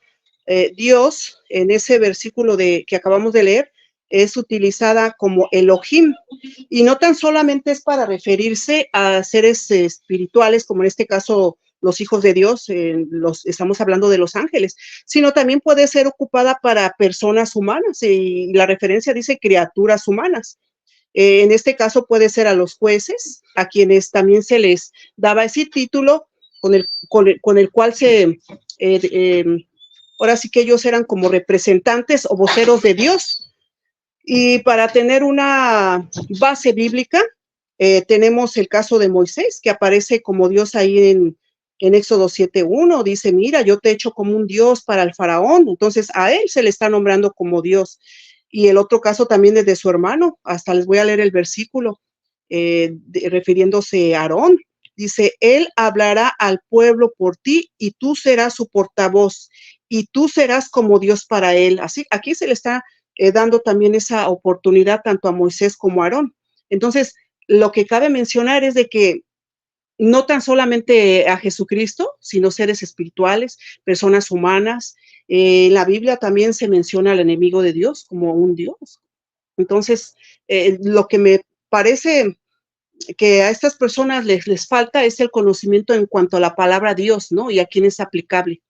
Dios en ese versículo que acabamos de leer es utilizada como Elohim, y no tan solamente es para referirse a seres espirituales, como en este caso los hijos de Dios, estamos hablando de los ángeles, sino también puede ser ocupada para personas humanas, y la referencia dice criaturas humanas. En este caso puede ser a los jueces, a quienes también se les daba ese título con el cual ahora sí que ellos eran como representantes o voceros de Dios. Y para tener una base bíblica, tenemos el caso de Moisés, que aparece como Dios ahí en Éxodo 7:1, dice, mira, yo te he hecho como un Dios para el faraón, entonces a él se le está nombrando como Dios. Y el otro caso también es de su hermano, hasta les voy a leer el versículo, refiriéndose a Aarón, dice, él hablará al pueblo por ti y tú serás su portavoz y tú serás como Dios para él. Así, aquí se le está dando también esa oportunidad tanto a Moisés como a Aarón. Entonces, lo que cabe mencionar es de que no tan solamente a Jesucristo, sino seres espirituales, personas humanas. En la Biblia también se menciona al enemigo de Dios como un Dios. Entonces, lo que me parece que a estas personas les falta es el conocimiento en cuanto a la palabra Dios, ¿no? Y a quién es aplicable.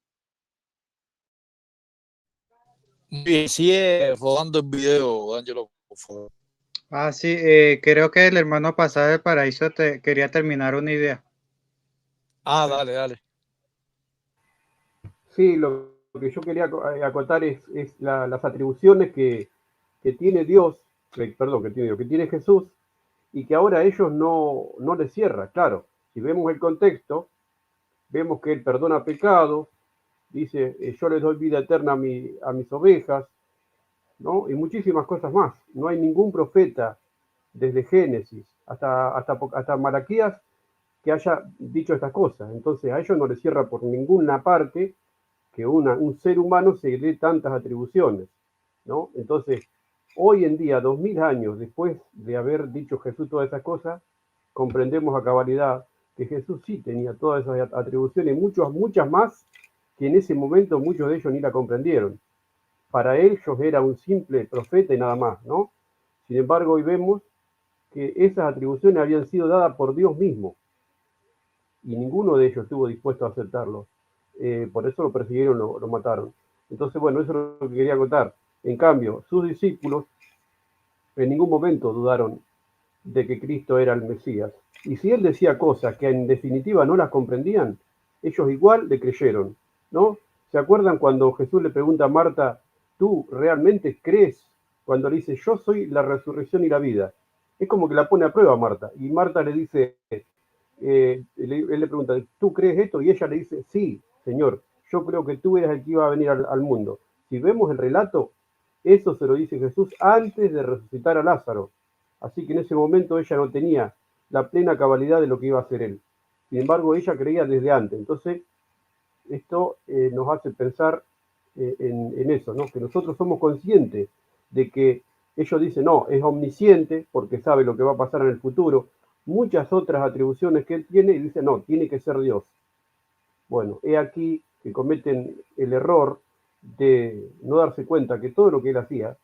Bien, sigue rodando el video, Ángelo, por favor. Sí, creo que el hermano Pasado del Paraíso quería terminar una idea. Dale. Sí, lo que yo quería acotar es las atribuciones que tiene Dios, que tiene Jesús, y que ahora a ellos no les cierra. Claro, si vemos el contexto, vemos que Él perdona pecados, dice, yo les doy vida eterna a mis ovejas, ¿no? Y muchísimas cosas más. No hay ningún profeta desde Génesis hasta Malaquías que haya dicho estas cosas. Entonces a ellos no les cierra por ninguna parte que un ser humano se dé tantas atribuciones, ¿no? Entonces, hoy en día, 2000 años después de haber dicho Jesús todas esas cosas, comprendemos a cabalidad que Jesús sí tenía todas esas atribuciones, muchas más, que en ese momento muchos de ellos ni la comprendieron. Para ellos era un simple profeta y nada más, ¿no? Sin embargo, hoy vemos que esas atribuciones habían sido dadas por Dios mismo y ninguno de ellos estuvo dispuesto a aceptarlo. Por eso lo persiguieron, lo mataron. Entonces, bueno, eso es lo que quería contar. En cambio, sus discípulos en ningún momento dudaron de que Cristo era el Mesías. Y si él decía cosas que en definitiva no las comprendían, ellos igual le creyeron, ¿no? ¿Se acuerdan cuando Jesús le pregunta a Marta, ¿tú realmente crees? Cuando le dice, yo soy la resurrección y la vida. Es como que la pone a prueba a Marta. Y Marta le dice, él le pregunta, ¿tú crees esto? Y ella le dice, sí, Señor, yo creo que tú eres el que iba a venir al mundo. Si vemos el relato, eso se lo dice Jesús antes de resucitar a Lázaro. Así que en ese momento ella no tenía la plena cabalidad de lo que iba a hacer él. Sin embargo, ella creía desde antes. Entonces, esto nos hace pensar en eso, ¿no? Que nosotros somos conscientes de que ellos dicen, no, es omnisciente porque sabe lo que va a pasar en el futuro. Muchas otras atribuciones que él tiene y dice, no, tiene que ser Dios. Bueno, he aquí que cometen el error de no darse cuenta que todo lo que él hacía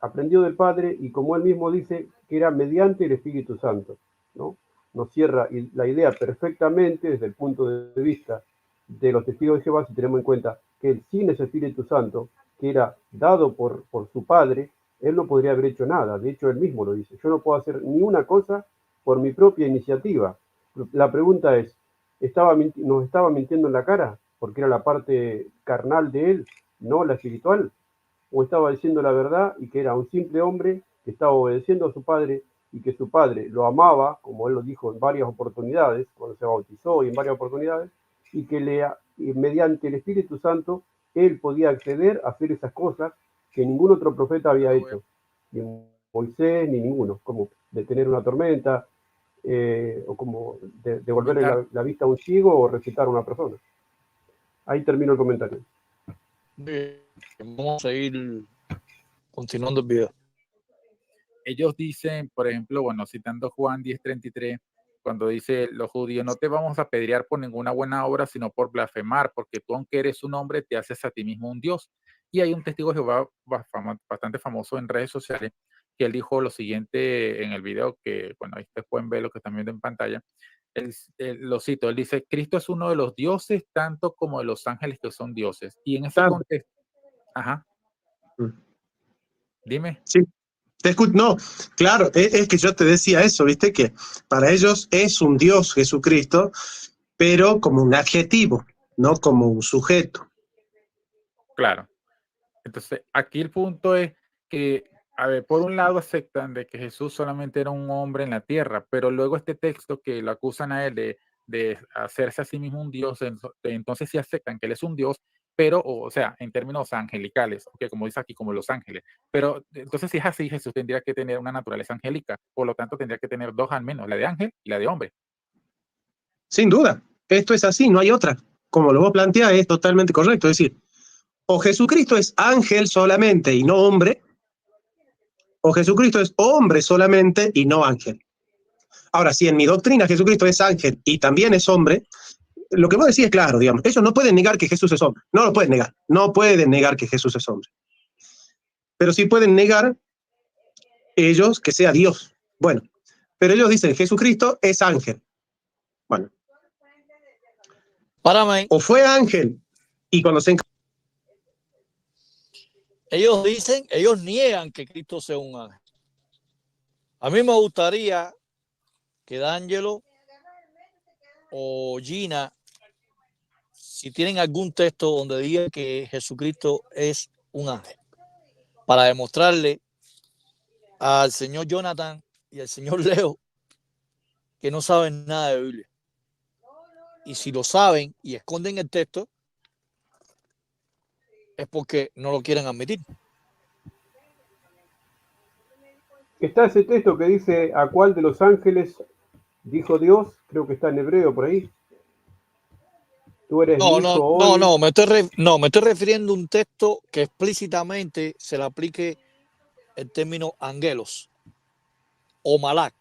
aprendió del Padre y como él mismo dice, que era mediante el Espíritu Santo, ¿no? Nos cierra la idea perfectamente desde el punto de vista de los testigos de Jehová, si tenemos en cuenta que él sin ese Espíritu Santo, que era dado por su Padre, él no podría haber hecho nada. De hecho, él mismo lo dice, yo no puedo hacer ni una cosa por mi propia iniciativa. La pregunta es, ¿nos estaba mintiendo en la cara? Porque era la parte carnal de él, no la espiritual. ¿O estaba diciendo la verdad y que era un simple hombre que estaba obedeciendo a su padre y que su padre lo amaba, como él lo dijo en varias oportunidades, cuando se bautizó y en varias oportunidades, y que mediante el Espíritu Santo él podía acceder a hacer esas cosas que ningún otro profeta había hecho, ni Moisés ni ninguno, como detener una tormenta, o como devolverle la vista a un ciego o recitar a una persona. Ahí termino el comentario. Bien, vamos a seguir continuando el video. Ellos dicen, por ejemplo, bueno, citando Juan 10:33, cuando dice los judíos, no te vamos a apedrear por ninguna buena obra, sino por blasfemar, porque tú, aunque eres un hombre, te haces a ti mismo un Dios. Y hay un testigo de Jehová bastante famoso en redes sociales, que él dijo lo siguiente en el video, que bueno, ahí ustedes pueden ver lo que están viendo en pantalla. Él lo cito, él dice, Cristo es uno de los dioses, tanto como de los ángeles que son dioses. Y en ese Claro. contexto, ajá, Mm. dime. Sí, no, claro, es que yo te decía eso, viste, que para ellos es un Dios Jesucristo, pero como un adjetivo, no como un sujeto. Claro. Entonces, aquí el punto es que, a ver, por un lado aceptan de que Jesús solamente era un hombre en la tierra, pero luego este texto que lo acusan a él de hacerse a sí mismo un Dios, entonces sí aceptan que él es un Dios, pero, o sea, en términos angelicales, que como dice aquí, como los ángeles. Pero entonces, si es así, Jesús tendría que tener una naturaleza angélica, por lo tanto, tendría que tener dos al menos, la de ángel y la de hombre. Sin duda, esto es así, no hay otra. Como lo vos planteás, es totalmente correcto. Es decir, o Jesucristo es ángel solamente y no hombre, o Jesucristo es hombre solamente y no ángel. Ahora, si en mi doctrina Jesucristo es ángel y también es hombre, lo que vos decís es claro, digamos, ellos no pueden negar que Jesús es hombre, no lo pueden negar, no pueden negar que Jesús es hombre. Pero sí pueden negar ellos que sea Dios. Bueno, pero ellos dicen Jesucristo es ángel. Bueno, Párame. o fue ángel y cuando se Ellos dicen, ellos niegan que Cristo sea un ángel. A mí me gustaría que D'Angelo o Gina, si tienen algún texto donde diga que Jesucristo es un ángel, para demostrarle al señor Jonathan y al señor Leo que no saben nada de Biblia. Y si lo saben y esconden el texto, es porque no lo quieren admitir. Está ese texto que dice, ¿a cuál de los ángeles dijo Dios? Creo que está en hebreo por ahí. Tú eres mi hijo hoy. Me estoy refiriendo a un texto que explícitamente se le aplique el término angelos o malak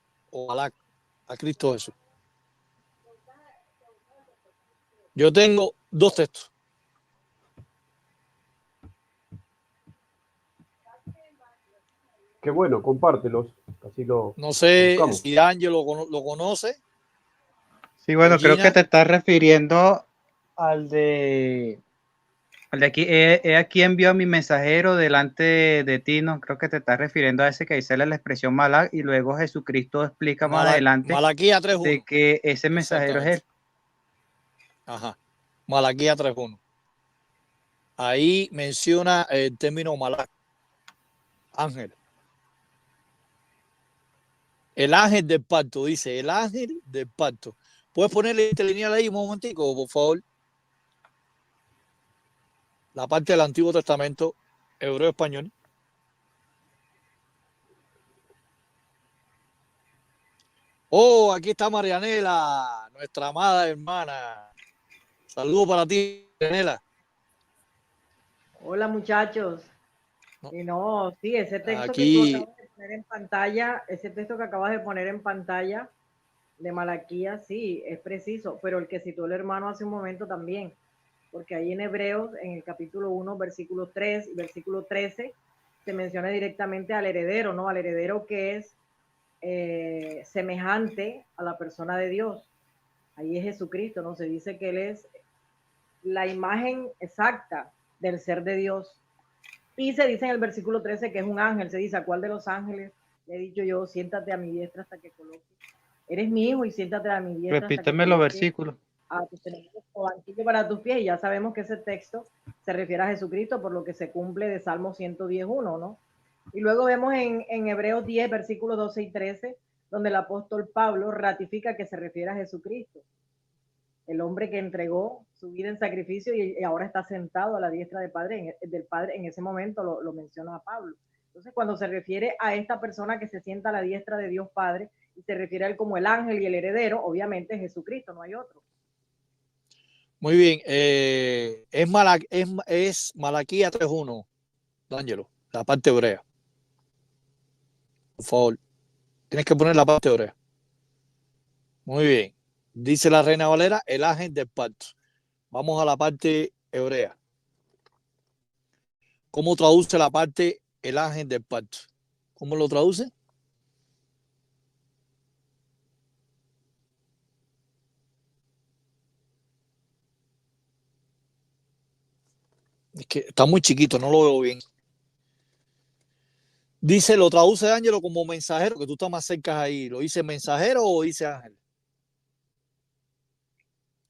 a Cristo Jesús. Yo tengo dos textos. Qué bueno, compártelos. Así lo No sé buscamos. si Ángelo lo conoce. Sí, bueno, creo que Gina. te estás refiriendo al de aquí. He aquí envió a mi mensajero delante de ti, ¿no? Creo que te estás refiriendo a ese que dice la expresión malak y luego Jesucristo explica más adelante Malaquía 3.1. de que ese mensajero es él. Ajá. Malaquía 3.1. Ahí menciona el término malak, ángel. El ángel del pacto, dice, el ángel del pacto. ¿Puedes ponerle este lineal ahí un momentico, por favor? La parte del Antiguo Testamento, hebreo-español. Oh, aquí está Marianela, nuestra amada hermana. Saludos para ti, Marianela. Hola, muchachos. No, sí, ese texto aquí, que tú acabas de poner en pantalla, ese texto que acabas de poner en pantalla de Malaquía, sí, es preciso, pero el que citó el hermano hace un momento también, porque ahí en Hebreos, en el capítulo 1, versículo 3 y versículo 13, se menciona directamente al heredero, ¿no? Al heredero que es semejante a la persona de Dios. Ahí es Jesucristo, ¿no? Se dice que Él es la imagen exacta del ser de Dios. Y se dice en el versículo 13 que es un ángel. Se dice, ¿a cuál de los ángeles le he dicho yo, siéntate a mi diestra hasta que coloque? Eres mi hijo y siéntate a mi diestra. Repíteme los versículos. A tus enemigos como banquillo para tus pies. Y ya sabemos que ese texto se refiere a Jesucristo, por lo que se cumple de Salmo 110.1, ¿no? Y luego vemos en Hebreos 10, versículos 12 y 13, donde el apóstol Pablo ratifica que se refiere a Jesucristo, el hombre que entregó su vida en sacrificio y ahora está sentado a la diestra del Padre, en ese momento lo menciona a Pablo. Entonces, cuando se refiere a esta persona que se sienta a la diestra de Dios Padre, y se refiere a él como el ángel y el heredero, obviamente es Jesucristo, no hay otro. muy bien, es Malaquía 3.1, D'Angelo, la parte hebrea. Por favor, tienes que poner la parte hebrea. Muy bien. Dice la Reina Valera, el ángel del pacto. Vamos a la parte hebrea. ¿Cómo traduce la parte el ángel del pacto? ¿Cómo lo traduce? Es que está muy chiquito, no lo veo bien. Dice, lo traduce Ángelo como mensajero, que tú estás más cerca ahí. ¿Lo dice mensajero o dice ángel?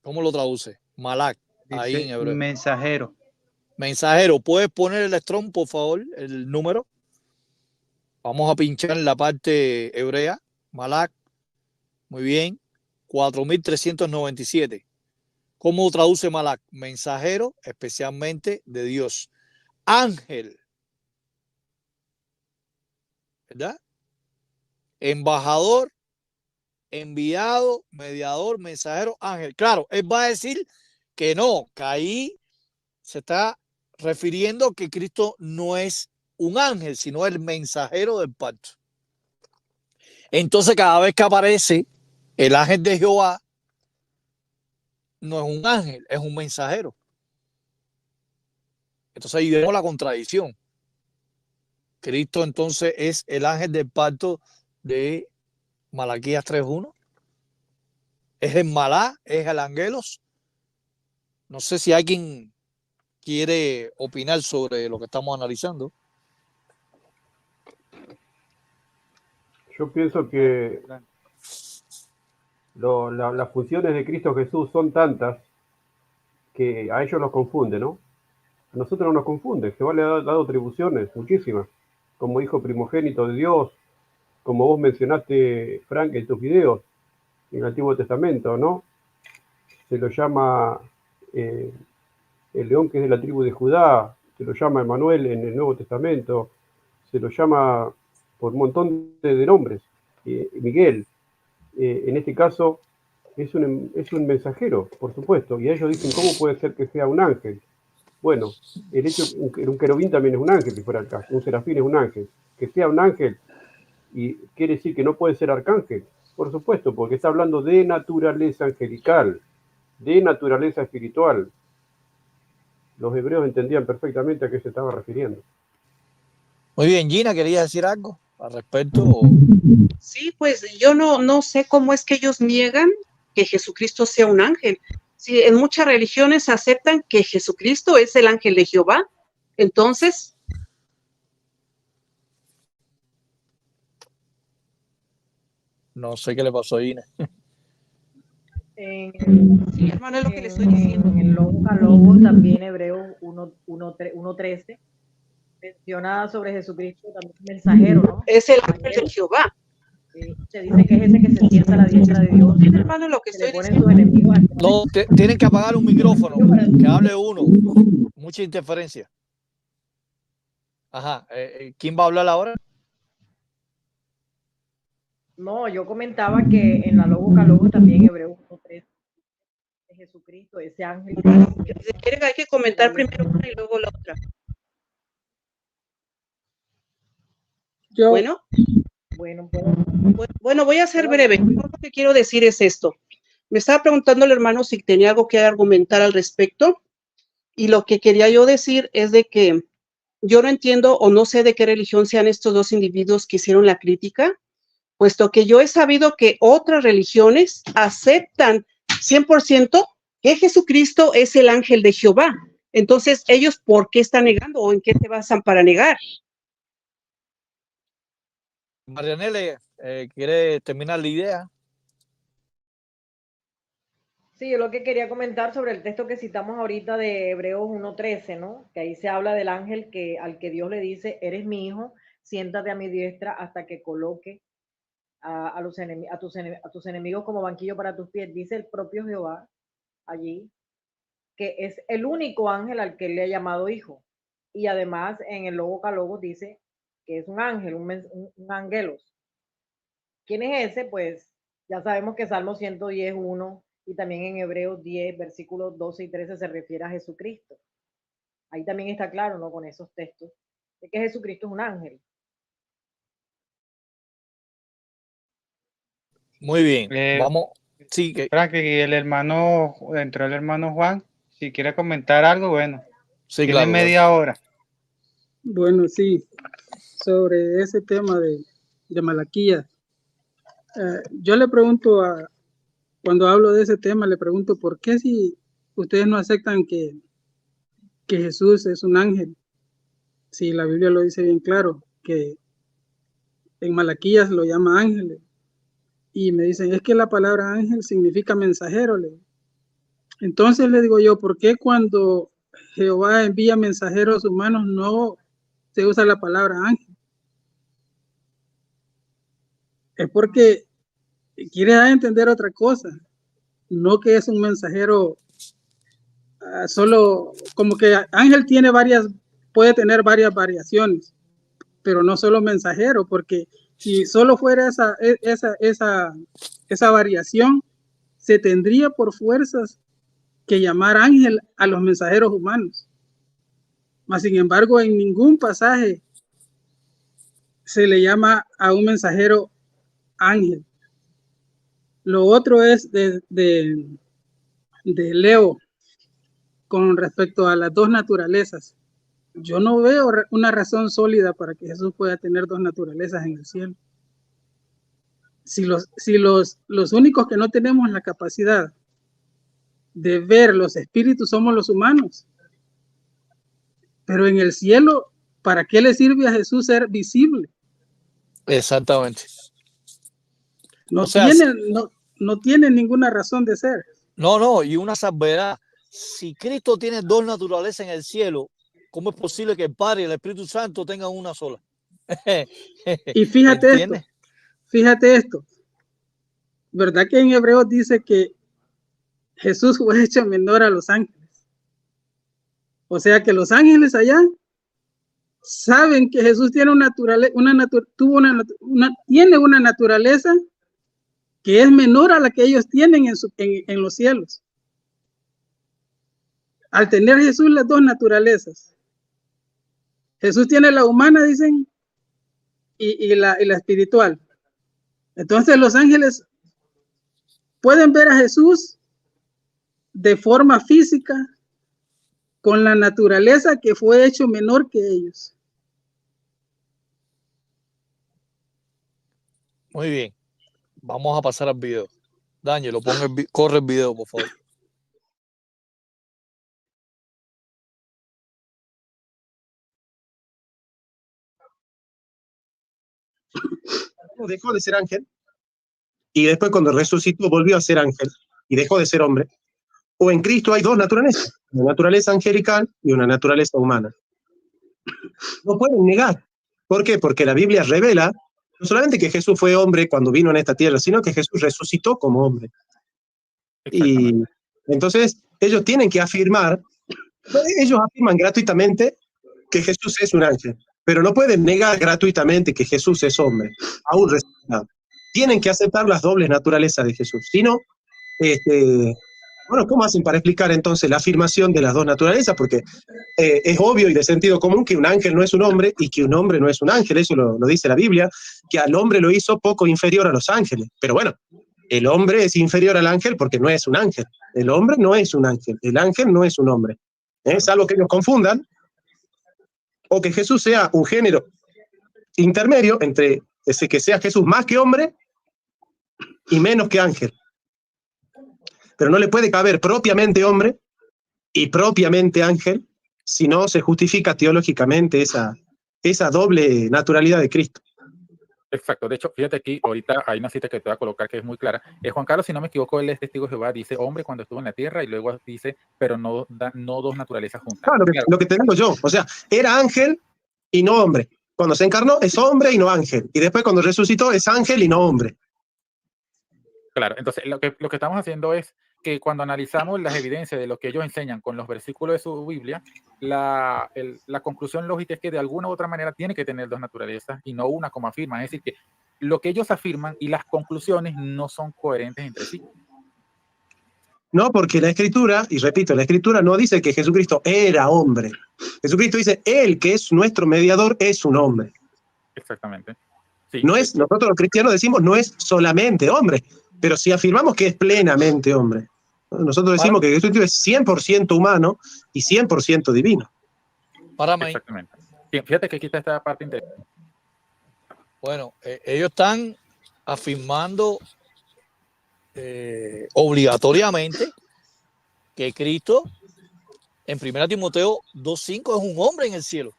¿Cómo lo traduce? Malak, ahí en Dice hebreo. mensajero. Mensajero, ¿puedes poner el strong, por favor, el número? Vamos a pinchar en la parte hebrea. Malak, muy bien. 4397. ¿Cómo traduce Malak? Mensajero, especialmente de Dios. Ángel, ¿verdad? Embajador, enviado, mediador, mensajero, ángel. Claro, él va a decir que no, que ahí se está refiriendo que Cristo no es un ángel, sino el mensajero del pacto. Entonces, cada vez que aparece el ángel de Jehová, no es un ángel, es un mensajero. Entonces ahí vemos la contradicción. Cristo entonces es el ángel del pacto de Malaquías 3.1. Es el Malá, es el Angelos. No sé si alguien quiere opinar sobre lo que estamos analizando. Yo pienso que las funciones de Cristo Jesús son tantas que a ellos los confunde, ¿no? A nosotros no nos confunde. Jehová le ha dado atribuciones, muchísimas, como hijo primogénito de Dios, como vos mencionaste, Frank, en tus videos, en el Antiguo Testamento, ¿no? Se lo llama el león que es de la tribu de Judá, se lo llama Emmanuel en el Nuevo Testamento, se lo llama por un montón de nombres. Miguel, en este caso, es un mensajero, por supuesto, y ellos dicen, ¿cómo puede ser que sea un ángel? Bueno, el hecho, un querubín también es un ángel, si fuera el caso, un serafín es un ángel. Que sea un ángel, y quiere decir que no puede ser arcángel, por supuesto, porque está hablando de naturaleza angelical, de naturaleza espiritual. Los hebreos entendían perfectamente a qué se estaba refiriendo. Muy bien, Gina, ¿querías decir algo al respecto? Sí, pues yo no sé cómo es que ellos niegan que Jesucristo sea un ángel. Sí, en muchas religiones aceptan que Jesucristo es el ángel de Jehová. Entonces, No sé qué le pasó a Gina. sí, hermano, es lo que le estoy diciendo. En el logo también Hebreos 1.13 menciona sobre Jesucristo también mensajero, ¿no? Es el ángel de Jehová. Se dice que es ese que se sienta a la diestra de Dios. Sí, hermano, lo que Se le estoy ponen diciendo. sus enemigos. No, tienen que apagar un micrófono, que hable uno. Mucha interferencia. Ajá. ¿Quién va a hablar ahora? No, yo comentaba que en la logo también Hebreos 1.13 de Jesucristo, ese ángel. Quieren que hay que comentar primero una y luego la otra. Bueno, voy a ser breve. Lo que quiero decir es esto. Me estaba preguntando el hermano si tenía algo que argumentar al respecto, y lo que quería yo decir es de que yo no entiendo o no sé de qué religión sean estos dos individuos que hicieron la crítica, puesto que yo he sabido que otras religiones aceptan 100% que Jesucristo es el ángel de Jehová. Entonces, ¿ellos por qué están negando o en qué se basan para negar? Marianela, ¿quiere terminar la idea? Sí, yo lo que quería comentar sobre el texto que citamos ahorita de Hebreos 1.13, ¿no? Que ahí se habla del ángel al que Dios le dice, eres mi hijo, siéntate a mi diestra hasta que coloque a tus enemigos como banquillo para tus pies. Dice el propio Jehová allí que es el único ángel al que él le ha llamado hijo. Y además en el Logos dice que es un ángel, un angelos. ¿Quién es ese? Pues ya sabemos que Salmo 110.1 y también en Hebreos 10, versículos 12 y 13 se refiere a Jesucristo. Ahí también está claro, ¿no? Con esos textos, de que Jesucristo es un ángel. Muy bien, vamos. Sí, que, Frankie, y entró el hermano Juan, si quiere comentar algo, bueno, sí, tiene claro. media hora. Bueno, sí, sobre ese tema de Malaquías. Yo le pregunto, cuando hablo de ese tema, le pregunto, ¿por qué si ustedes no aceptan que Jesús es un ángel? Si la Biblia lo dice bien claro, que en Malaquías lo llama ángel. Y me dicen, es que la palabra ángel significa mensajero. Entonces le digo yo, ¿por qué cuando Jehová envía mensajeros humanos no se usa la palabra ángel? Es porque quiere dar a entender otra cosa, no que es un mensajero solo, como que ángel tiene puede tener varias variaciones, pero no solo mensajero, porque si solo fuera esa variación, se tendría por fuerzas que llamar ángel a los mensajeros humanos. Mas, sin embargo, en ningún pasaje se le llama a un mensajero ángel. Lo otro es de Leo con respecto a las dos naturalezas. Yo no veo una razón sólida para que Jesús pueda tener dos naturalezas en el cielo. Si los únicos que no tenemos la capacidad de ver los espíritus somos los humanos, pero en el cielo, ¿para qué le sirve a Jesús ser visible? Exactamente. No, o sea, no tiene ninguna razón de ser. No, y una salvedad. Si Cristo tiene dos naturalezas en el cielo, ¿cómo es posible que el Padre y el Espíritu Santo tengan una sola? Y fíjate esto, ¿verdad que en Hebreos dice que Jesús fue hecho menor a los ángeles? O sea que los ángeles allá saben que Jesús tiene tiene una naturaleza que es menor a la que ellos tienen en los cielos. Al tener Jesús las dos naturalezas, Jesús tiene la humana, dicen, y la espiritual. Entonces los ángeles pueden ver a Jesús de forma física con la naturaleza que fue hecho menor que ellos. Muy bien. Vamos a pasar al video. Daniel, corre el video, por favor. Dejó de ser ángel y después cuando resucitó volvió a ser ángel y dejó de ser hombre. O en Cristo hay dos naturalezas, una naturaleza angelical y una naturaleza humana. No pueden negar. ¿Por qué? Porque la Biblia revela no solamente que Jesús fue hombre cuando vino en esta tierra, sino que Jesús resucitó como hombre. Y entonces ellos tienen que afirmar, ellos afirman gratuitamente que Jesús es un ángel, pero no pueden negar gratuitamente que Jesús es hombre, aún resucitado. Tienen que aceptar las dobles naturalezas de Jesús. Si no, bueno, ¿cómo hacen para explicar entonces la afirmación de las dos naturalezas? Porque es obvio y de sentido común que un ángel no es un hombre y que un hombre no es un ángel. Eso lo dice la Biblia, que al hombre lo hizo poco inferior a los ángeles. Pero bueno, el hombre es inferior al ángel porque no es un ángel. El hombre no es un ángel. El ángel no es un hombre. Es algo que ellos confundan. O que Jesús sea un género intermedio entre ese que sea Jesús más que hombre y menos que ángel. Pero no le puede caber propiamente hombre y propiamente ángel si no se justifica teológicamente esa doble naturalidad de Cristo. Exacto. De hecho, fíjate aquí, ahorita hay una cita que te voy a colocar que es muy clara. Juan Carlos, si no me equivoco, él es testigo de Jehová, dice hombre cuando estuvo en la tierra y luego dice, pero no dos naturalezas juntas. Claro, lo que te digo yo, o sea, era ángel y no hombre. Cuando se encarnó es hombre y no ángel. Y después cuando resucitó es ángel y no hombre. Claro, entonces lo que estamos haciendo es que cuando analizamos las evidencias de lo que ellos enseñan con los versículos de su Biblia, la conclusión lógica es que de alguna u otra manera tiene que tener dos naturalezas y no una como afirman. Es decir, que lo que ellos afirman y las conclusiones no son coherentes entre sí. No, porque la Escritura, y repito, la Escritura no dice que Jesucristo era hombre. Jesucristo dice, él que es nuestro mediador es un hombre. Exactamente. Sí, No es, nosotros los cristianos decimos, no es solamente hombre. Pero si afirmamos que es plenamente hombre, nosotros decimos que Jesucristo es 100% humano y 100% divino. Exactamente. Fíjate que aquí está esta parte interesante. Bueno, ellos están afirmando obligatoriamente que Cristo en 1 Timoteo 2:5 es un hombre en el cielo.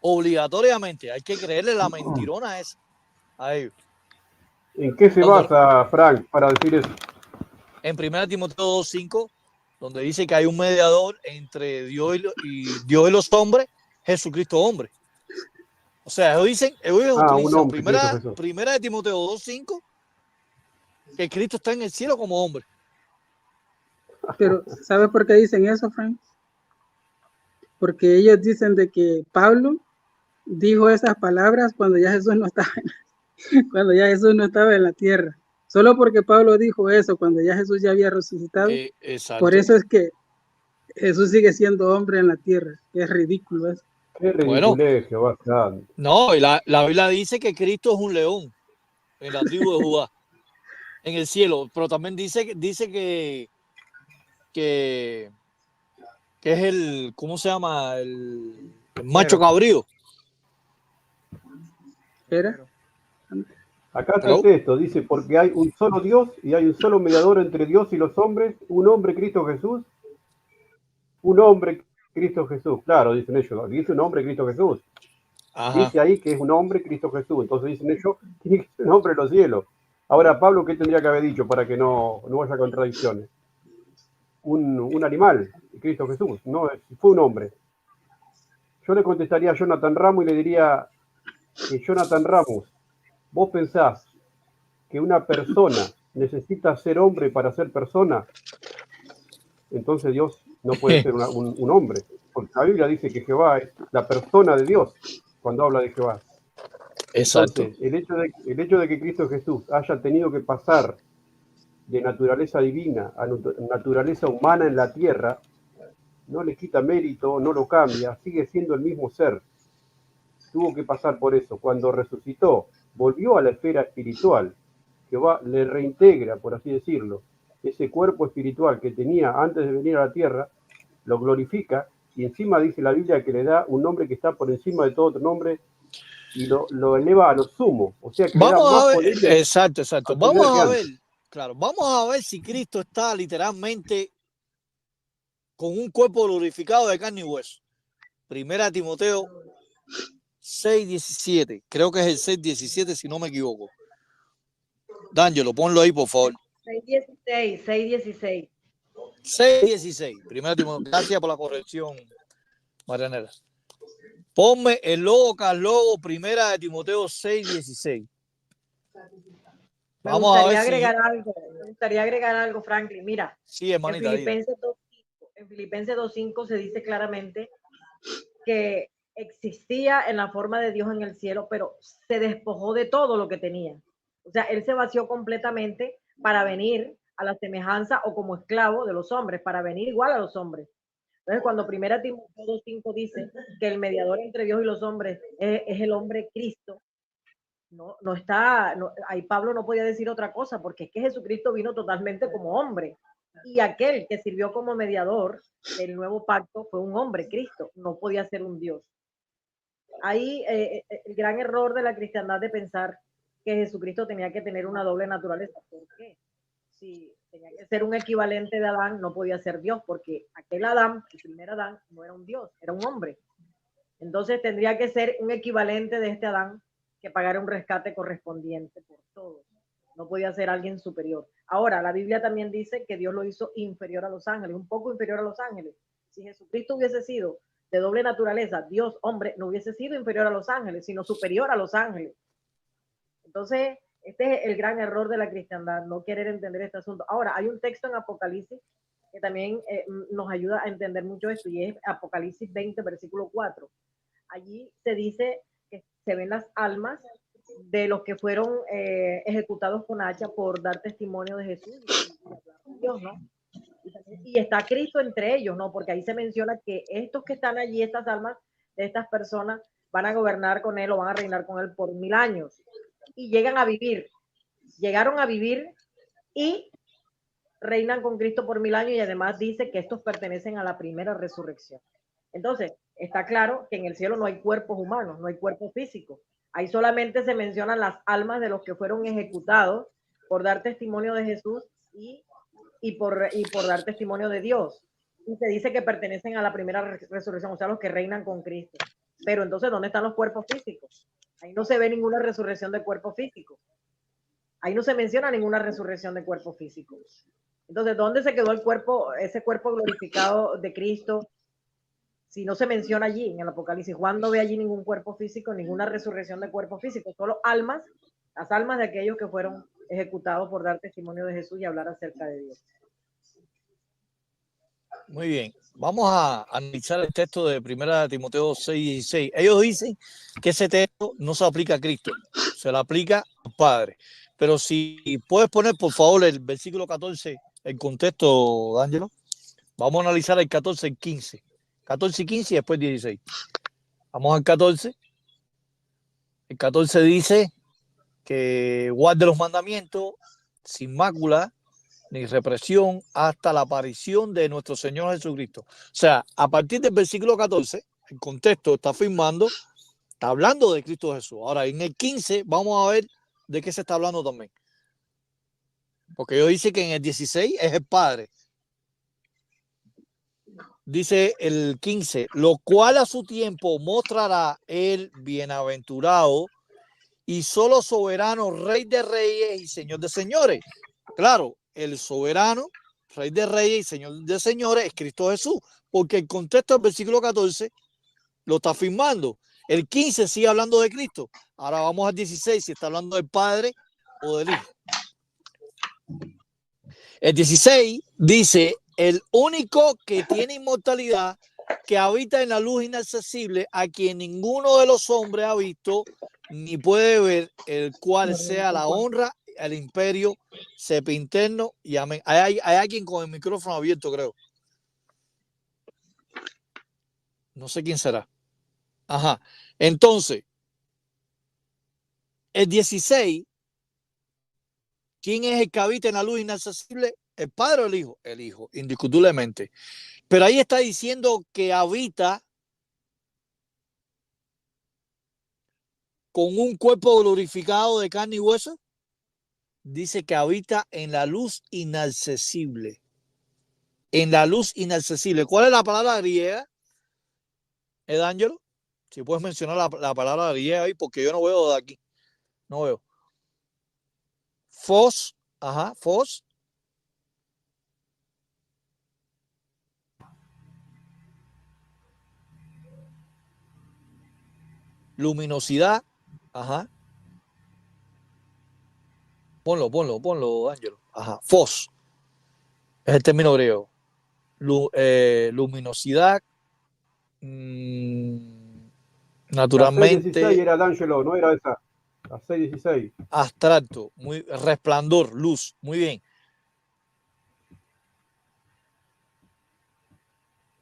Obligatoriamente, hay que creerle la mentirona esa a ellos. ¿En qué se basa, Frank, para decir eso? En 1 Timoteo 2:5, donde dice que hay un mediador entre Dios y los hombres, Jesucristo hombre. O sea, ellos utilizan primera de Timoteo 2:5, que Cristo está en el cielo como hombre. Pero, ¿sabes por qué dicen eso, Frank? Porque ellos dicen de que Pablo dijo esas palabras cuando ya Jesús no estaba en la tierra. Solo porque Pablo dijo eso cuando ya Jesús ya había resucitado. Por eso es que Jesús sigue siendo hombre en la tierra. Es ridículo eso. Qué ridiculegio, bastante. No, y la Biblia dice que Cristo es un león en la tribu de Judá, en el cielo, pero también dice que es el, ¿cómo se llama? El macho cabrío. ¿Era? Acá está el texto, dice, porque hay un solo Dios y hay un solo mediador entre Dios y los hombres, un hombre, Cristo Jesús. Un hombre, Cristo Jesús. Claro, dicen ellos, dice un hombre, Cristo Jesús. Ajá. Dice ahí que es un hombre, Cristo Jesús. Entonces dicen ellos, tiene que ser un hombre de los cielos. Ahora, Pablo, ¿qué tendría que haber dicho para que no haya contradicciones? Un animal, Cristo Jesús, no fue un hombre. Yo le contestaría a Jonathan Ramos y le diría que Jonathan Ramos, ¿vos pensás que una persona necesita ser hombre para ser persona? Entonces Dios no puede ser un hombre, porque la Biblia dice que Jehová es la persona de Dios cuando habla de Jehová. Exacto. Entonces, el hecho de que Cristo Jesús haya tenido que pasar de naturaleza divina a naturaleza humana en la tierra, no le quita mérito, no lo cambia, sigue siendo el mismo ser. Tuvo que pasar por eso. Cuando resucitó, volvió a la esfera espiritual. Jehová le reintegra, por así decirlo, ese cuerpo espiritual que tenía antes de venir a la tierra, lo glorifica y encima dice la Biblia que le da un nombre que está por encima de todo otro nombre y lo eleva a lo sumo. O sea que vamos le da más a ver, poder. exacto. Vamos a ver, claro, vamos a ver si Cristo está literalmente con un cuerpo glorificado de carne y hueso. 1 Timoteo 6:17, creo que es el 6:17 si no me equivoco. D'Angelo, ponlo ahí, por favor. 6:16. 6:16. 1 Timoteo, gracias por la corrección, Marianela. Ponme el logo, Carlogo, 1 Timoteo 6:16. Me gustaría agregar algo, Franklin. Mira, sí, hermanita, en Filipenses 2:5 se dice claramente que existía en la forma de Dios en el cielo, pero se despojó de todo lo que tenía. O sea, él se vació completamente para venir a la semejanza o como esclavo de los hombres, para venir igual a los hombres. Entonces, cuando 1 Timoteo 2:5 dice que el mediador entre Dios y los hombres es el hombre Cristo, ahí Pablo no podía decir otra cosa, porque es que Jesucristo vino totalmente como hombre. Y aquel que sirvió como mediador del nuevo pacto fue un hombre, Cristo, no podía ser un Dios. Ahí el gran error de la cristiandad de pensar que Jesucristo tenía que tener una doble naturaleza. ¿Por qué? Si tenía que ser un equivalente de Adán, no podía ser Dios, porque aquel Adán, el primer Adán, no era un Dios, era un hombre. Entonces tendría que ser un equivalente de este Adán que pagara un rescate correspondiente por todos. No podía ser alguien superior. Ahora, la Biblia también dice que Dios lo hizo inferior a los ángeles, un poco inferior a los ángeles. Si Jesucristo hubiese sido de doble naturaleza, Dios, hombre, no hubiese sido inferior a los ángeles, sino superior a los ángeles. Entonces, este es el gran error de la cristiandad, no querer entender este asunto. Ahora, hay un texto en Apocalipsis que también nos ayuda a entender mucho esto, y es Apocalipsis 20, versículo 4. Allí se dice que se ven las almas de los que fueron ejecutados con hacha por dar testimonio de Jesús y hablar de Dios, ¿no? Y está Cristo entre ellos, ¿no? Porque ahí se menciona que estos que están allí, estas almas de estas personas, van a gobernar con él o van a reinar con él por 1000 años y llegan a vivir. llegaron a vivir y reinan con Cristo por 1000 años, y además dice que estos pertenecen a la primera resurrección. Entonces, está claro que en el cielo no hay cuerpos humanos, no hay cuerpos físicos. Ahí solamente se mencionan las almas de los que fueron ejecutados por dar testimonio de Jesús y por dar testimonio de Dios. Y se dice que pertenecen a la primera resurrección, o sea, los que reinan con Cristo. Pero entonces, ¿dónde están los cuerpos físicos? Ahí no se ve ninguna resurrección de cuerpos físicos. Ahí no se menciona ninguna resurrección de cuerpos físicos. Entonces, ¿dónde se quedó el cuerpo, ese cuerpo glorificado de Cristo? Si no se menciona allí en el Apocalipsis, Juan no ve allí ningún cuerpo físico, ninguna resurrección de cuerpo físico, solo almas, las almas de aquellos que fueron ejecutados por dar testimonio de Jesús y hablar acerca de Dios. Muy bien, vamos a analizar el texto de 1 Timoteo 6:16. Ellos dicen que ese texto no se aplica a Cristo, se le aplica al Padre. Pero si puedes poner, por favor, el versículo 14, el contexto, D'Angelo. Vamos a analizar el 14 y el 15. 14 y 15 y después 16. Vamos al 14. El 14 dice que guarde los mandamientos sin mácula ni represión hasta la aparición de nuestro Señor Jesucristo. O sea, a partir del versículo 14, el contexto está afirmando, está hablando de Cristo Jesús. Ahora, en el 15 vamos a ver de qué se está hablando también. Porque ellos dicen que en el 16 es el Padre. Dice el 15, lo cual a su tiempo mostrará el bienaventurado y solo soberano, Rey de reyes y Señor de señores. Claro, el soberano, Rey de reyes y Señor de señores es Cristo Jesús, porque el contexto del versículo 14 lo está afirmando. El 15 sigue hablando de Cristo. Ahora vamos al 16, si está hablando del Padre o del Hijo. El 16 dice, el único que tiene inmortalidad, que habita en la luz inaccesible, a quien ninguno de los hombres ha visto ni puede ver, el cual sea la honra, el imperio, sempiterno y amén. Hay alguien con el micrófono abierto, creo. No sé quién será. Ajá. Entonces, el 16, ¿quién es el que habita en la luz inaccesible? ¿El Padre o el Hijo? El Hijo, indiscutiblemente. Pero ahí está diciendo que habita con un cuerpo glorificado de carne y hueso. Dice que habita en la luz inaccesible. En la luz inaccesible. ¿Cuál es la palabra griega, D'Angelo? Si puedes mencionar la palabra griega ahí, porque yo no veo de aquí. No veo. Fos. Ajá, fos. Luminosidad. Ajá. Ponlo, D'Angelo. Ajá. Fos. Es el término griego. Luminosidad. Naturalmente. La 6:16 era D'Angelo, no era esa. La 6:16. Abstracto. Muy resplandor, luz. Muy bien.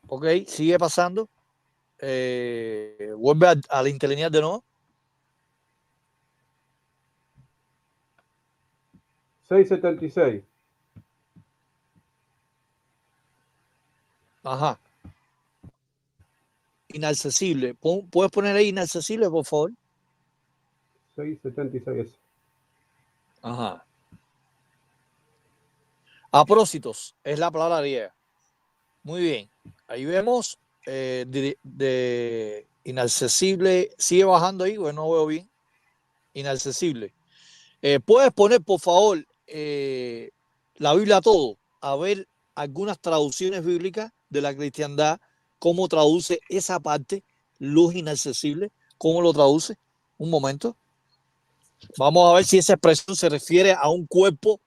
Ok, sigue pasando. Vuelve a la interlineal de nuevo. 6:76. Ajá. Inaccesible. ¿Puedes poner ahí inaccesible, por favor? 6:76. Ajá. Aprósitos es la palabra griega. Muy bien. Ahí vemos de inaccesible. Sigue bajando ahí, bueno, no veo bien. Inaccesible. ¿Puedes poner, por favor, la Biblia todo? A ver algunas traducciones bíblicas de la cristiandad, cómo traduce esa parte, luz inaccesible, cómo lo traduce. Un momento. Vamos a ver si esa expresión se refiere a un cuerpo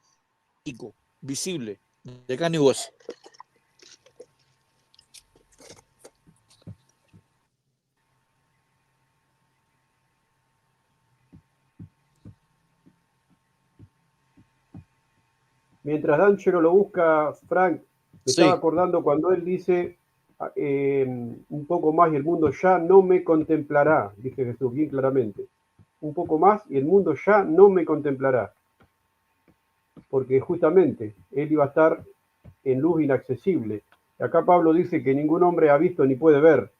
visible, de carne y hueso. Mientras D'Angelo lo busca, Frank, me estaba acordando cuando él dice un poco más y el mundo ya no me contemplará, dice Jesús bien claramente. Un poco más y el mundo ya no me contemplará. porque justamente él iba a estar en luz inaccesible. Acá Pablo dice que ningún hombre ha visto ni puede ver.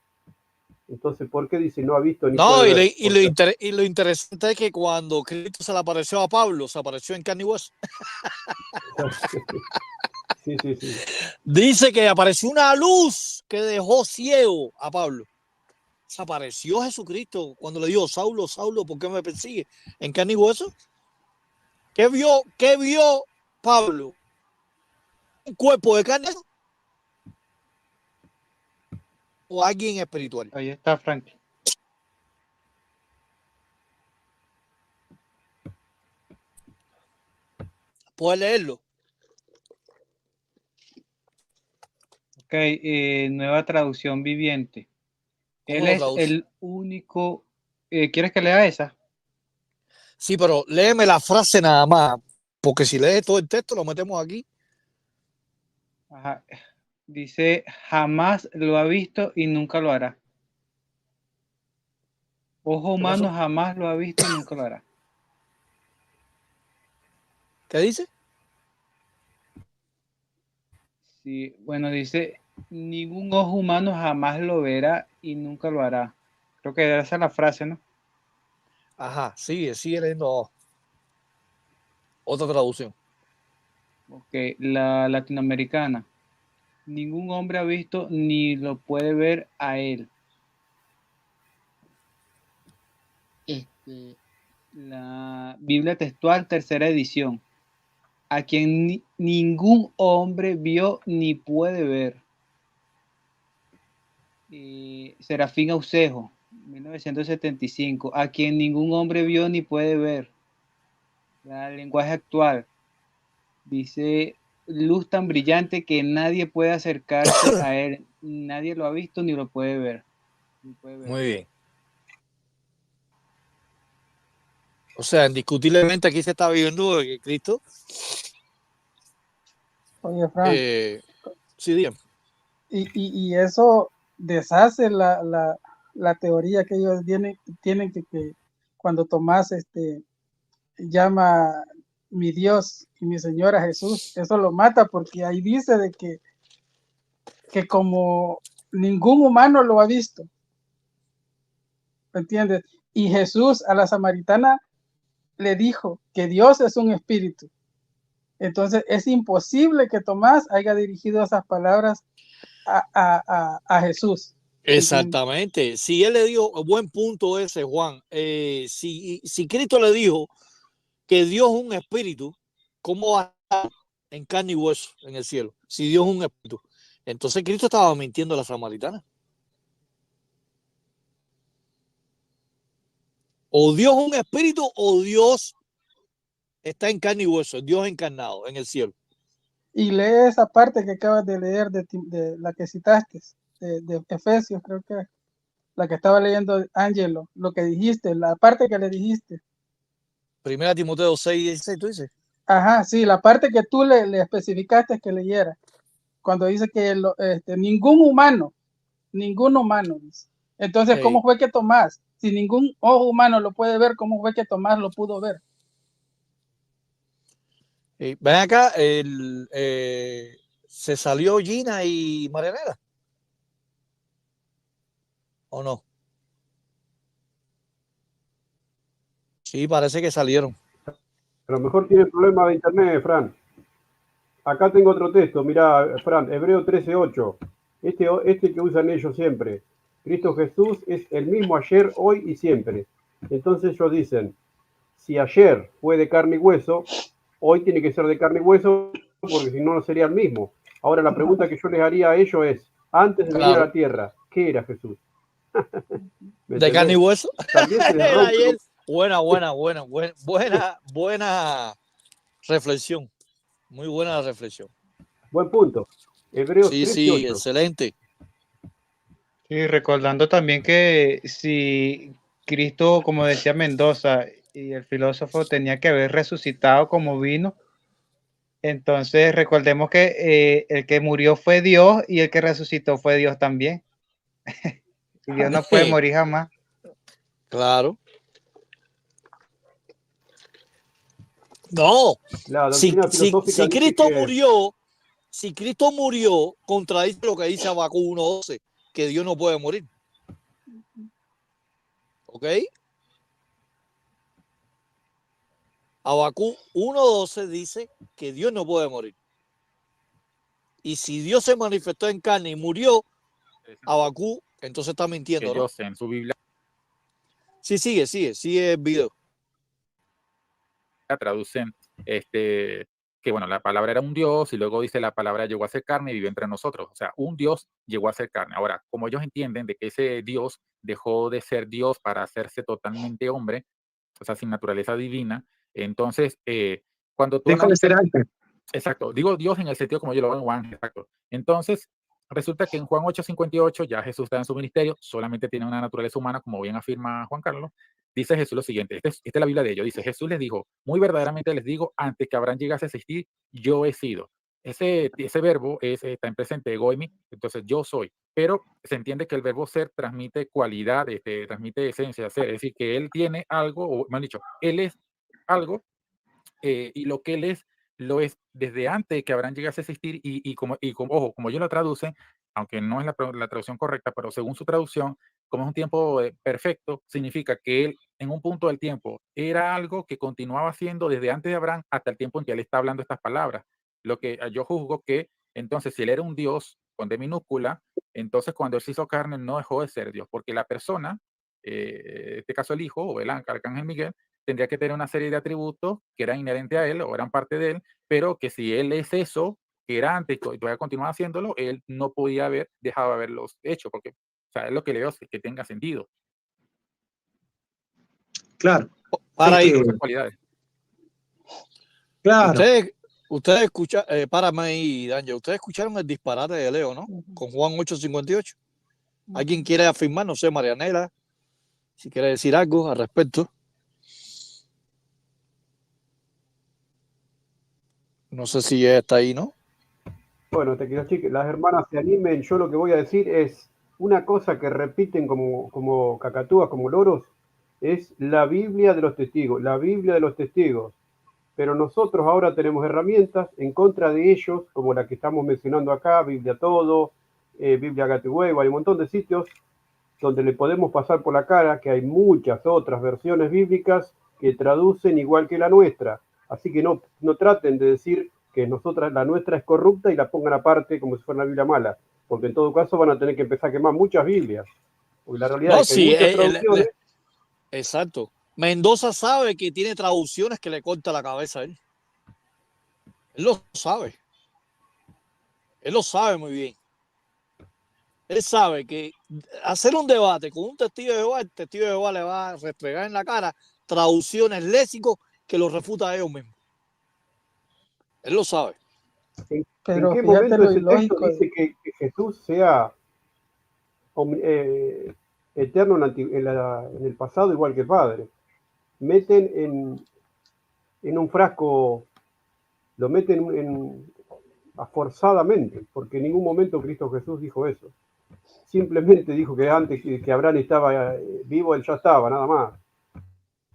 Entonces, ¿por qué dice no ha visto ni No, puede ver? y lo interesante es que cuando Cristo se le apareció a Pablo, se apareció en carne y hueso. Sí, sí, sí. Dice que apareció una luz que dejó ciego a Pablo. Se apareció Jesucristo cuando le dijo, Saulo, Saulo, ¿por qué me persigue? En carne y hueso. ¿Qué vio Pablo? ¿Un cuerpo de carne o alguien espiritual? Ahí está Franklin. Puedes leerlo. Ok, nueva traducción viviente. ¿Cómo Él lo es traduce? el único. ¿Quieres que lea esa? Sí, pero léeme la frase nada más, porque si lees todo el texto lo metemos aquí. Ajá. Dice, jamás lo ha visto y nunca lo hará. Ojo ¿Qué pasó? humano jamás lo ha visto y nunca lo hará. ¿Qué dice? Sí, bueno, dice, ningún ojo humano jamás lo verá y nunca lo hará. Creo que esa es la frase, ¿no? Ajá, sigue leyendo otra traducción. Ok, la latinoamericana. Ningún hombre ha visto ni lo puede ver a él. La Biblia textual, tercera edición. A quien ningún hombre vio ni puede ver. Serafín Aucejo, 1975. A quien ningún hombre vio ni puede ver. El lenguaje actual. Dice, luz tan brillante que nadie puede acercarse a él. Nadie lo ha visto ni lo puede ver. Muy bien. O sea, indiscutiblemente aquí se está viviendo de que Cristo. Oye, Frank, Sí, dígame. y eso deshace la teoría que ellos tienen que cuando Tomás llama mi Dios y mi Señor a Jesús, eso lo mata porque ahí dice de que como ningún humano lo ha visto, ¿me entiendes? Y Jesús a la samaritana le dijo que Dios es un espíritu. Entonces es imposible que Tomás haya dirigido esas palabras a Jesús. Exactamente. Si él le dijo, buen punto ese, Juan. Si Cristo le dijo que Dios es un espíritu, ¿cómo va a estar en carne y hueso en el cielo? Si Dios es un espíritu. Entonces Cristo estaba mintiendo a la samaritana. O Dios es un espíritu o Dios está en carne y hueso, Dios encarnado en el cielo. Y lee esa parte que acabas de leer de la que citaste, de Efesios, creo que la que estaba leyendo Ángelo, lo que dijiste, la parte que le dijiste. Primera Timoteo 6:16, tú dices. Ajá, sí, la parte que tú le especificaste que leyera. Cuando dice que ningún humano dice. Entonces, Hey. ¿cómo fue que Tomás, si ningún ojo humano lo puede ver, cómo fue que Tomás lo pudo ver? Ven acá, ¿se salió Gina y Marianela? ¿O no? Sí, parece que salieron. A lo mejor tiene problema de internet, Fran. Acá tengo otro texto, mira, Fran, Hebreo 13:8. Este que usan ellos siempre. Cristo Jesús es el mismo ayer, hoy y siempre. Entonces ellos dicen, si ayer fue de carne y hueso, hoy tiene que ser de carne y hueso, porque si no, no sería el mismo. Ahora la pregunta que yo les haría a ellos es, antes de venir a la tierra, ¿qué era Jesús? ¿De carne y hueso? También se les rompe. Buena reflexión. Muy buena reflexión. Buen punto. Hebreos Sí, 13:8. excelente. Sí, recordando también que si Cristo, como decía Mendoza, y el filósofo tenía que haber resucitado como vino, entonces recordemos que el que murió fue Dios y el que resucitó fue Dios también. Y Dios no puede morir jamás. Claro. No, La si, doctrina filosófica si dice Cristo que murió, si Cristo murió, contradice lo que dice Habacuc 1:12, que Dios no puede morir. ¿Ok? Habacuc 1:12 dice que Dios no puede morir. Y si Dios se manifestó en carne y murió, Habacuc entonces está mintiendo, que ¿no? yo sé, en su Biblia Sí, sigue el video. traducen que bueno, la palabra era un Dios y luego dice la palabra llegó a ser carne y vivió entre nosotros. O sea, un Dios llegó a ser carne. Ahora, como ellos entienden de que ese Dios dejó de ser Dios para hacerse totalmente hombre, o sea, sin naturaleza divina, entonces cuando tú Dejó de ser analizas, ángel. exacto, digo Dios en el sentido como yo lo veo en Juan, exacto. Entonces, resulta que en Juan 8:58 ya Jesús está en su ministerio, solamente tiene una naturaleza humana, como bien afirma Juan Carlos. Dice Jesús lo siguiente, esta es la Biblia de ellos, dice, Jesús les dijo, muy verdaderamente les digo, antes que Abraham llegase a existir, yo he sido. Ese verbo está en presente, egoimi, entonces yo soy, pero se entiende que el verbo ser transmite cualidad, transmite esencia, ser, es decir, que él tiene algo, o me han dicho, él es algo, y lo que él es, lo es desde antes de que Abraham llegase a existir, ojo, como ellos lo traducen, aunque no es la traducción correcta, pero según su traducción, como es un tiempo perfecto, significa que él en un punto del tiempo era algo que continuaba siendo desde antes de Abraham hasta el tiempo en que él está hablando estas palabras. Lo que yo juzgo que entonces si él era un Dios con D minúscula, entonces cuando él se hizo carne no dejó de ser Dios, porque la persona, en este caso el Hijo o el Arcángel Miguel, tendría que tener una serie de atributos que eran inherentes a él o eran parte de él, pero que si él es eso, que era antes y todavía continuaba haciéndolo, él no podía haber dejado de haberlos hecho, porque o sea, es lo que le veo que tenga sentido. Claro. Para ahí. Este, Esas cualidades. claro. Ustedes escuchan, párame ahí, Daniel, ustedes escucharon el disparate de Leo, ¿no? Con Juan 8:58. ¿Alguien quiere afirmar? No sé, Marianela, si quiere decir algo al respecto. No sé si ella está ahí, ¿no? Bueno, te quiero decir que las hermanas se animen. Yo lo que voy a decir es una cosa que repiten como cacatúas, como loros, es la Biblia de los testigos, la Biblia de los testigos. Pero nosotros ahora tenemos herramientas en contra de ellos, como la que estamos mencionando acá, Biblia Todo, Biblia Gato y Huevo, hay un montón de sitios donde le podemos pasar por la cara que hay muchas otras versiones bíblicas que traducen igual que la nuestra. Así que no traten de decir que la nuestra es corrupta y la pongan aparte como si fuera una Biblia mala, porque en todo caso van a tener que empezar a quemar muchas Biblias. Porque la realidad No, es que hay sí, muchas traducciones. exacto. Mendoza sabe que tiene traducciones que le corta la cabeza a él. Él lo sabe. Él lo sabe muy bien. Él sabe que hacer un debate con un testigo de Jehová, el testigo de Jehová le va a restregar en la cara traducciones léxicos que lo refuta a ellos mismos. Él lo sabe. ¿En Pero qué fíjate momento lo ese texto ilógico. dice que Jesús sea eterno en el pasado igual que el Padre? Meten en un frasco, lo meten forzadamente, porque en ningún momento Cristo Jesús dijo eso. Simplemente dijo que antes que Abraham estaba vivo, él ya estaba, nada más.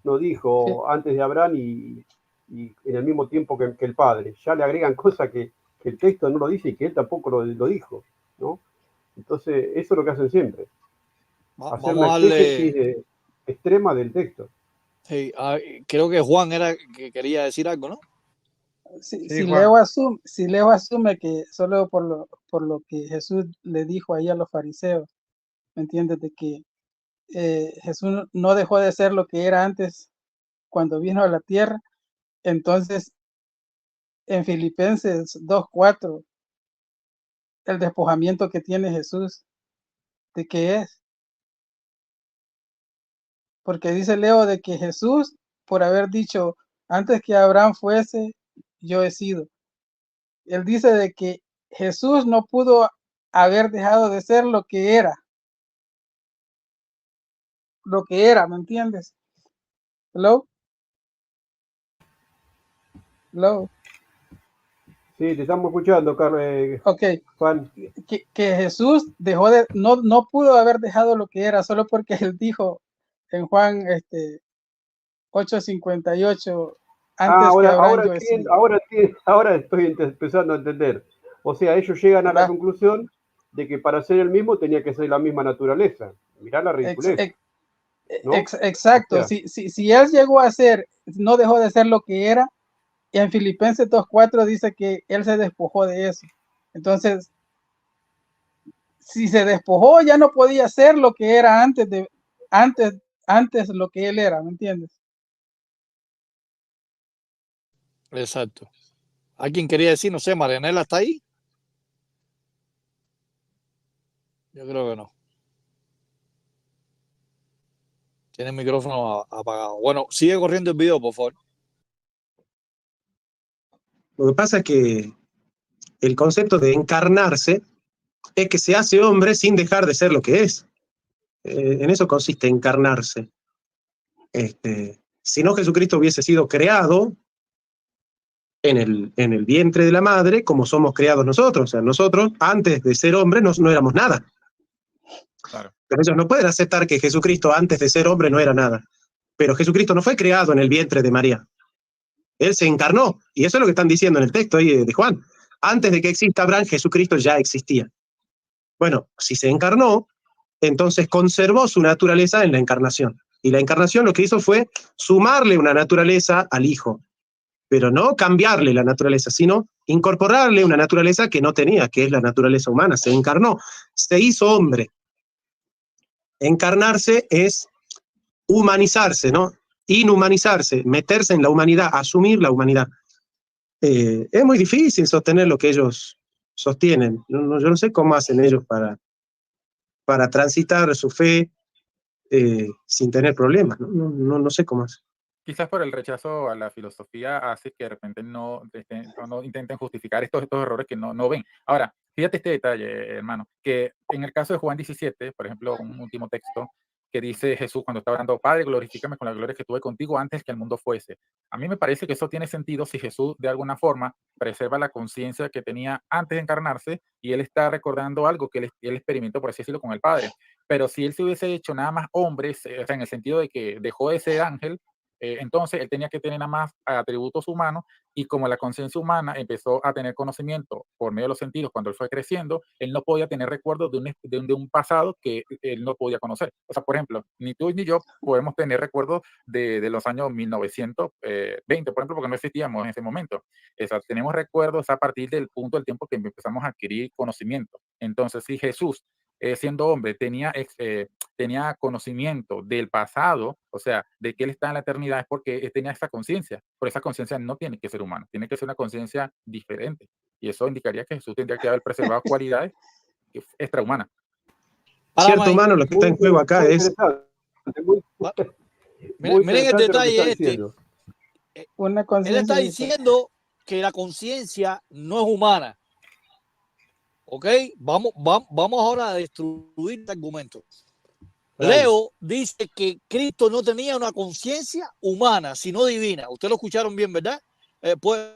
No dijo antes de Abraham y en el mismo tiempo que el Padre. Ya le agregan cosas que el texto no lo dice y que él tampoco lo dijo, ¿no? Entonces, eso es lo que hacen siempre. Hacer una exégesis extrema del texto. Sí, creo que Juan era que quería decir algo, ¿no? Si Juan. Leo asume que solo por lo que Jesús le dijo ahí a los fariseos, ¿me entiendes? De que Jesús no dejó de ser lo que era antes cuando vino a la tierra. Entonces, en Filipenses 2:4, el despojamiento que tiene Jesús, ¿de qué es? Porque dice Leo de que Jesús, por haber dicho, antes que Abraham fuese, yo he sido. Él dice de que Jesús no pudo haber dejado de ser lo que era, ¿me entiendes? Hello. Sí, te estamos escuchando, Carlos. Ok. Juan. Que Jesús dejó de, no pudo haber dejado lo que era, solo porque él dijo en Juan 8:58, antes que Abraham yo he sido. Ahora estoy empezando a entender. O sea, ellos llegan a la conclusión de que para ser el mismo tenía que ser la misma naturaleza. Mirá la ridiculez. ¿no? Exacto. O sea, si él llegó a ser, no dejó de ser lo que era, y en Filipenses 2:4 dice que él se despojó de eso. Entonces, si se despojó, ya no podía ser lo que era antes lo que él era, ¿me entiendes? Exacto. ¿Alguien quería decir? No sé, Marianela está ahí. Yo creo que no. Tiene el micrófono apagado. Bueno, sigue corriendo el video, por favor. Lo que pasa es que el concepto de encarnarse es que se hace hombre sin dejar de ser lo que es. En eso consiste encarnarse. Si no, Jesucristo hubiese sido creado en el vientre de la madre como somos creados nosotros. O sea, nosotros, antes de ser hombre, no éramos nada. Claro. Pero ellos no pueden aceptar que Jesucristo, antes de ser hombre, no era nada. Pero Jesucristo no fue creado en el vientre de María. Él se encarnó. Y eso es lo que están diciendo en el texto ahí de Juan. Antes de que exista Abraham, Jesucristo ya existía. Bueno, si se encarnó, entonces conservó su naturaleza en la encarnación. Y la encarnación lo que hizo fue sumarle una naturaleza al Hijo, pero no cambiarle la naturaleza, sino incorporarle una naturaleza que no tenía, que es la naturaleza humana. Se encarnó, se hizo hombre. Encarnarse es humanizarse, ¿no? Inhumanizarse, meterse en la humanidad, asumir la humanidad. Es muy difícil sostener lo que ellos sostienen. Yo no sé cómo hacen ellos para transitar su fe sin tener problemas. No sé cómo hacen. Quizás por el rechazo a la filosofía hace que de repente no intenten justificar estos errores que no ven. Ahora, fíjate este detalle, hermano, que en el caso de Juan 17, por ejemplo, un último texto que dice Jesús cuando está hablando, Padre, glorifícame con la gloria que tuve contigo antes que el mundo fuese. A mí me parece que eso tiene sentido si Jesús de alguna forma preserva la conciencia que tenía antes de encarnarse y él está recordando algo que él experimentó, por así decirlo, con el Padre. Pero si él se hubiese hecho nada más hombre, o sea, en el sentido de que dejó de ser ángel, entonces él tenía que tener nada más atributos humanos y como la conciencia humana empezó a tener conocimiento por medio de los sentidos cuando él fue creciendo, él no podía tener recuerdos de un pasado que él no podía conocer. O sea, por ejemplo, ni tú ni yo podemos tener recuerdos de los años 1920, por ejemplo, porque no existíamos en ese momento. O sea, tenemos recuerdos a partir del punto del tiempo que empezamos a adquirir conocimiento. Entonces, si Jesús, siendo hombre, tenía conocimiento del pasado, o sea, de que él está en la eternidad, es porque él tenía esa conciencia, pero esa conciencia no tiene que ser humana, tiene que ser una conciencia diferente, y eso indicaría que Jesús tendría que haber preservado cualidades extrahumanas. Cierto, humano, lo que está en juego acá es... Miren el detalle este. Él está diciendo que la conciencia no es humana. Ok, vamos ahora a destruir este argumento. Leo dice que Cristo no tenía una conciencia humana, sino divina. Ustedes lo escucharon bien, ¿verdad? Pues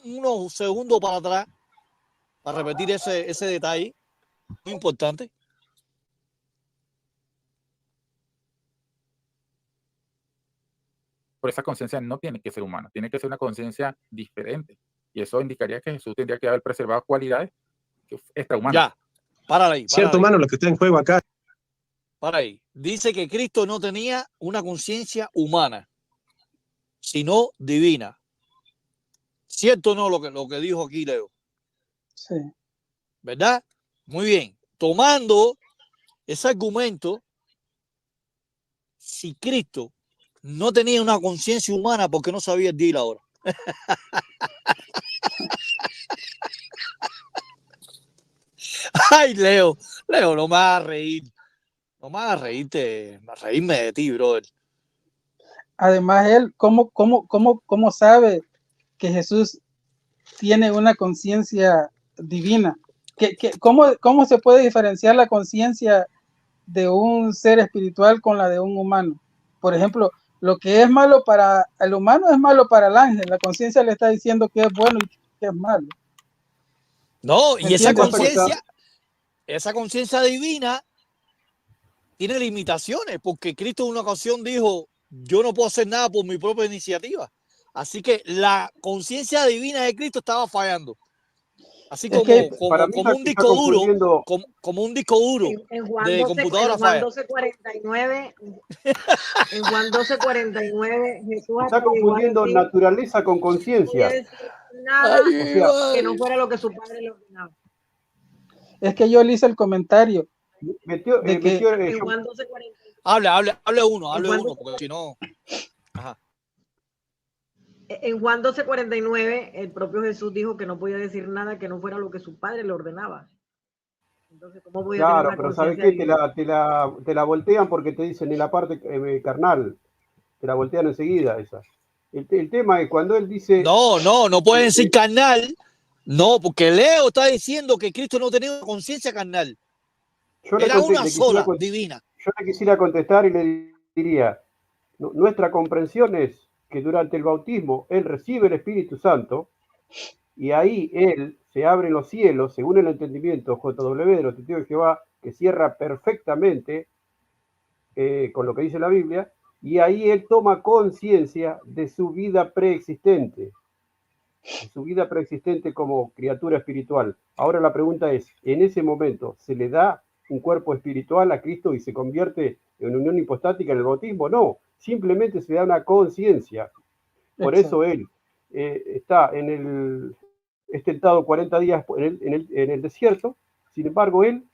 unos segundos para atrás para repetir ese detalle muy importante. Pero esa conciencia no tiene que ser humana, tiene que ser una conciencia diferente. Y eso indicaría que Jesús tendría que haber preservado cualidades extrahumanas. Ya, para ahí. Cierto, humano, lo que está en juego acá. Para ahí. Dice que Cristo no tenía una conciencia humana, sino divina. ¿Cierto o no lo que dijo aquí Leo? Sí. ¿Verdad? Muy bien. Tomando ese argumento, si Cristo no tenía una conciencia humana, ¿por qué no sabía el día y la hora? Ay, Leo, no me hagas reír. No me hagas reírme de ti, brother. Además, él, ¿cómo sabe que Jesús tiene una conciencia divina? ¿Cómo se puede diferenciar la conciencia de un ser espiritual con la de un humano? Por ejemplo, lo que es malo para el humano es malo para el ángel. La conciencia le está diciendo que es bueno y que es malo. No, y esa conciencia divina tiene limitaciones, porque Cristo en una ocasión dijo, yo no puedo hacer nada por mi propia iniciativa. Así que la conciencia divina de Cristo estaba fallando. Así Es que Para mí como un está disco duro, confundiendo, como un disco duro En Juan de 12, computadora en Juan falla. 12:49, en Juan 12:49, Jesús está hasta llegó a confundiendo decir naturaleza con que no podía conciencia. decir nada O sea, que no fuera lo que su padre le ordenaba. es que yo le hice el comentario metió, de que En Juan 12:49. Hable uno, En Juan porque si no. Ajá. En Juan 12:49, el propio Jesús dijo que no podía decir nada que no fuera lo que su padre le ordenaba. Entonces, ¿cómo podía tener claro, una pero ¿sabes conciencia qué? divina? Te la voltean porque te dicen en la parte carnal, te la voltean enseguida esa. El tema es cuando él dice, No pueden decir carnal. No, porque Leo está diciendo que Cristo no tenía una conciencia carnal. Era una sola, divina. Yo le quisiera contestar y le diría, nuestra comprensión es que durante el bautismo él recibe el Espíritu Santo y ahí él se abren los cielos, según el entendimiento JW de los testigos de Jehová, que cierra perfectamente con lo que dice la Biblia, y ahí él toma conciencia de su vida preexistente, como criatura espiritual. Ahora la pregunta es, ¿en ese momento se le da un cuerpo espiritual a Cristo y se convierte en unión hipostática en el bautismo? No, simplemente se le da una conciencia. Por eso él está es tentado 40 días en el desierto, sin embargo él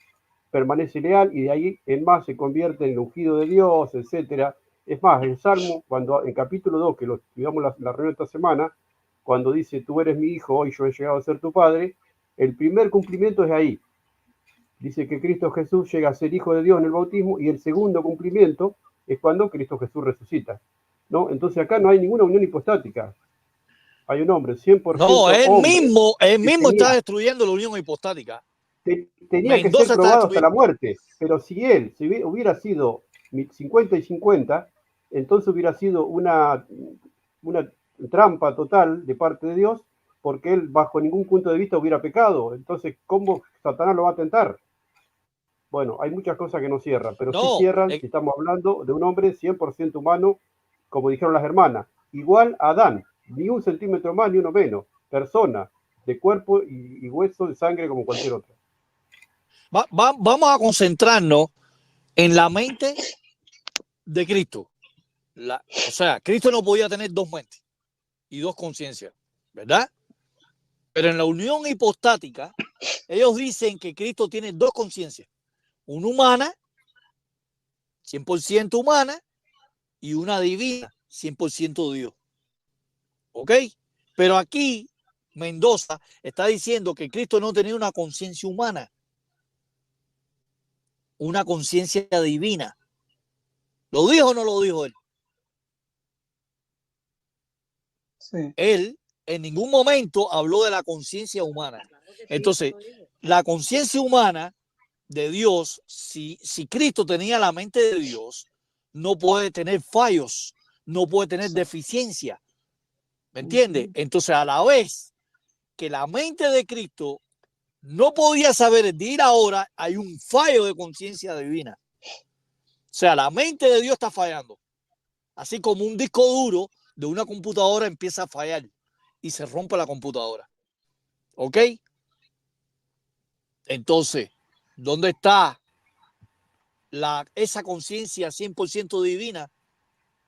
permanece leal y de ahí en más se convierte en el ungido de Dios, etcétera. Es más, el Salmo, cuando en capítulo 2, que lo estudiamos la reunión esta semana, cuando dice, tú eres mi hijo, hoy yo he llegado a ser tu padre, el primer cumplimiento es ahí. Dice que Cristo Jesús llega a ser hijo de Dios en el bautismo y el segundo cumplimiento es cuando Cristo Jesús resucita, ¿no? Entonces acá no hay ninguna unión hipostática. Hay un hombre 100% No, él hombre, mismo está destruyendo la unión hipostática. Tenía que ser probado hasta la muerte, pero si él hubiera sido 50 y 50, entonces hubiera sido una trampa total de parte de Dios, porque él bajo ningún punto de vista hubiera pecado. Entonces, ¿cómo Satanás lo va a tentar? Bueno, hay muchas cosas que no cierran, pero sí cierran si estamos hablando de un hombre 100% humano, como dijeron las hermanas, igual a Adán, ni un centímetro más ni uno menos, persona, de cuerpo y hueso, de sangre como cualquier otro. Vamos a concentrarnos en la mente de Cristo. O sea, Cristo no podía tener dos mentes y dos conciencias, ¿verdad? Pero en la unión hipostática, ellos dicen que Cristo tiene dos conciencias, una humana, 100% humana, y una divina, 100% Dios. ¿Ok? Pero aquí Mendoza está diciendo que Cristo no tenía una conciencia humana, una conciencia divina. ¿Lo dijo o no lo dijo él? Sí. Él en ningún momento habló de la conciencia humana. Entonces, la conciencia humana de Dios, si Cristo tenía la mente de Dios, no puede tener fallos, no puede tener deficiencia. ¿Me entiendes? Entonces, a la vez que la mente de Cristo no podía saber el día y la hora, hay un fallo de conciencia divina. O sea, la mente de Dios está fallando. Así como un disco duro de una computadora empieza a fallar y se rompe la computadora. ¿Ok? Entonces, ¿dónde está esa conciencia 100% divina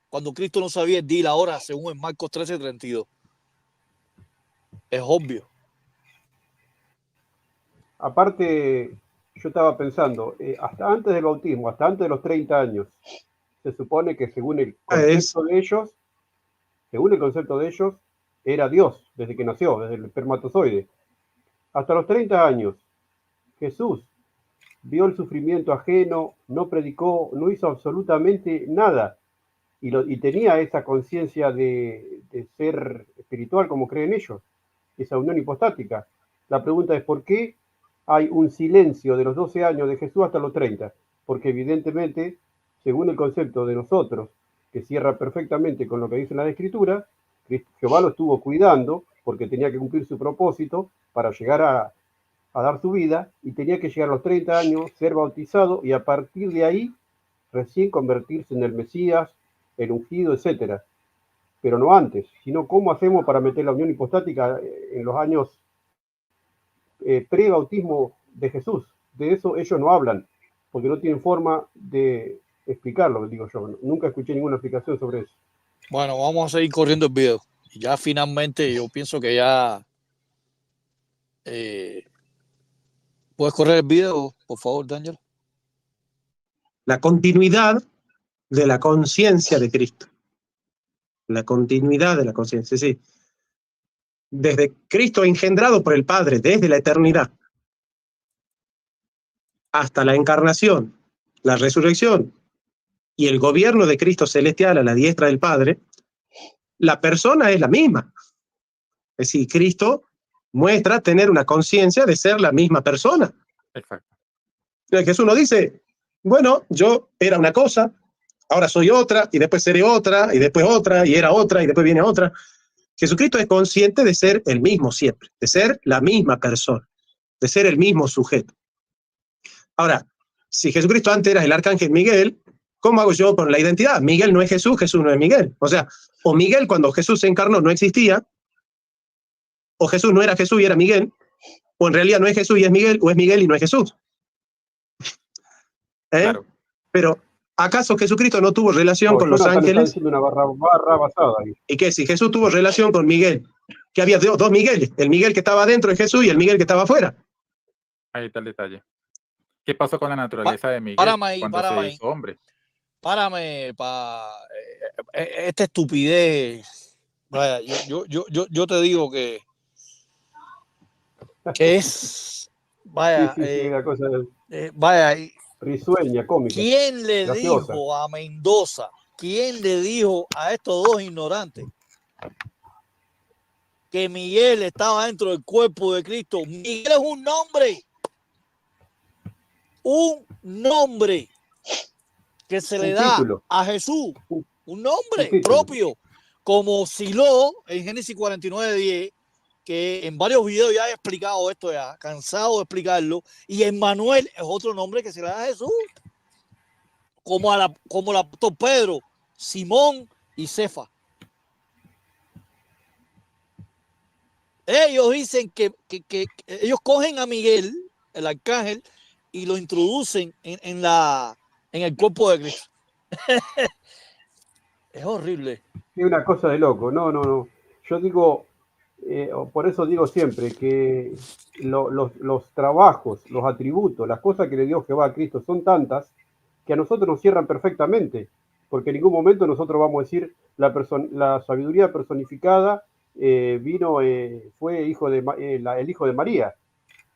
cuando Cristo no sabía el día y la hora según en Marcos 13:32? Es obvio. Aparte, yo estaba pensando, hasta antes del bautismo, hasta antes de los 30 años, se supone que según el concepto de ellos, era Dios desde que nació, desde el espermatozoide. Hasta los 30 años, Jesús vio el sufrimiento ajeno, no predicó, no hizo absolutamente nada. Y tenía esa conciencia de ser espiritual como creen ellos, esa unión hipostática. La pregunta es, ¿por qué hay un silencio de los 12 años de Jesús hasta los 30? Porque evidentemente, según el concepto de nosotros, que cierra perfectamente con lo que dice la Escritura, Jehová lo estuvo cuidando porque tenía que cumplir su propósito para llegar a dar su vida, y tenía que llegar a los 30 años, ser bautizado, y a partir de ahí recién convertirse en el Mesías, el ungido, etc. pero no antes, sino cómo hacemos para meter la unión hipostática en los años pre-bautismo de Jesús. De eso ellos no hablan, porque no tienen forma de explicarlo, digo yo. Nunca escuché ninguna explicación sobre eso. Bueno, vamos a seguir corriendo el video. Y ya finalmente yo pienso que ya... ¿puedes correr el video, por favor, Daniel? La continuidad de la conciencia de Cristo. La continuidad de la conciencia, sí. Desde Cristo engendrado por el Padre, desde la eternidad, hasta la encarnación, la resurrección y el gobierno de Cristo celestial a la diestra del Padre, la persona es la misma. Es decir, Cristo muestra tener una conciencia de ser la misma persona. Exacto. Jesús no dice, bueno, yo era una cosa, ahora soy otra, y después seré otra, y después otra, y era otra, y después viene otra. Jesucristo es consciente de ser el mismo siempre, de ser la misma persona, de ser el mismo sujeto. Ahora, si Jesucristo antes era el arcángel Miguel, ¿cómo hago yo con la identidad? Miguel no es Jesús, Jesús no es Miguel. O sea, o Miguel cuando Jesús se encarnó no existía, o Jesús no era Jesús y era Miguel, o en realidad no es Jesús y es Miguel, o es Miguel y no es Jesús. Claro. Pero, ¿acaso Jesucristo no tuvo relación No, con los Jonathan está ángeles? diciendo una barra basada ahí. ¿Y qué? Si Jesús tuvo relación con Miguel, que había dos Migueles, el Miguel que estaba dentro de Jesús y el Miguel que estaba afuera. Ahí está el detalle. ¿Qué pasó con la naturaleza de Miguel cuando se hizo hombre? Párame para esta estupidez. Vaya, yo te digo que es, vaya, Sí, una cosa vaya, risueña, cómica. ¿quién le graciosa. dijo a Mendoza? ¿Quién le dijo a estos dos ignorantes que Miguel estaba dentro del cuerpo de Cristo? Miguel es un nombre que se le da título a Jesús, un nombre título propio, como Silo en Génesis 49:10, que en varios videos ya he explicado esto, ya cansado de explicarlo, y Emmanuel es otro nombre que se le da a Jesús, como el apóstol Pedro, Simón y Cefa. Ellos dicen que ellos cogen a Miguel, el arcángel, y lo introducen en el cuerpo de Cristo. Es horrible. Es una cosa de loco. No. Yo digo, por eso digo siempre que los trabajos, los atributos, las cosas que le dio Jehová a Cristo son tantas que a nosotros nos cierran perfectamente, porque en ningún momento nosotros vamos a decir la sabiduría personificada fue el hijo de María.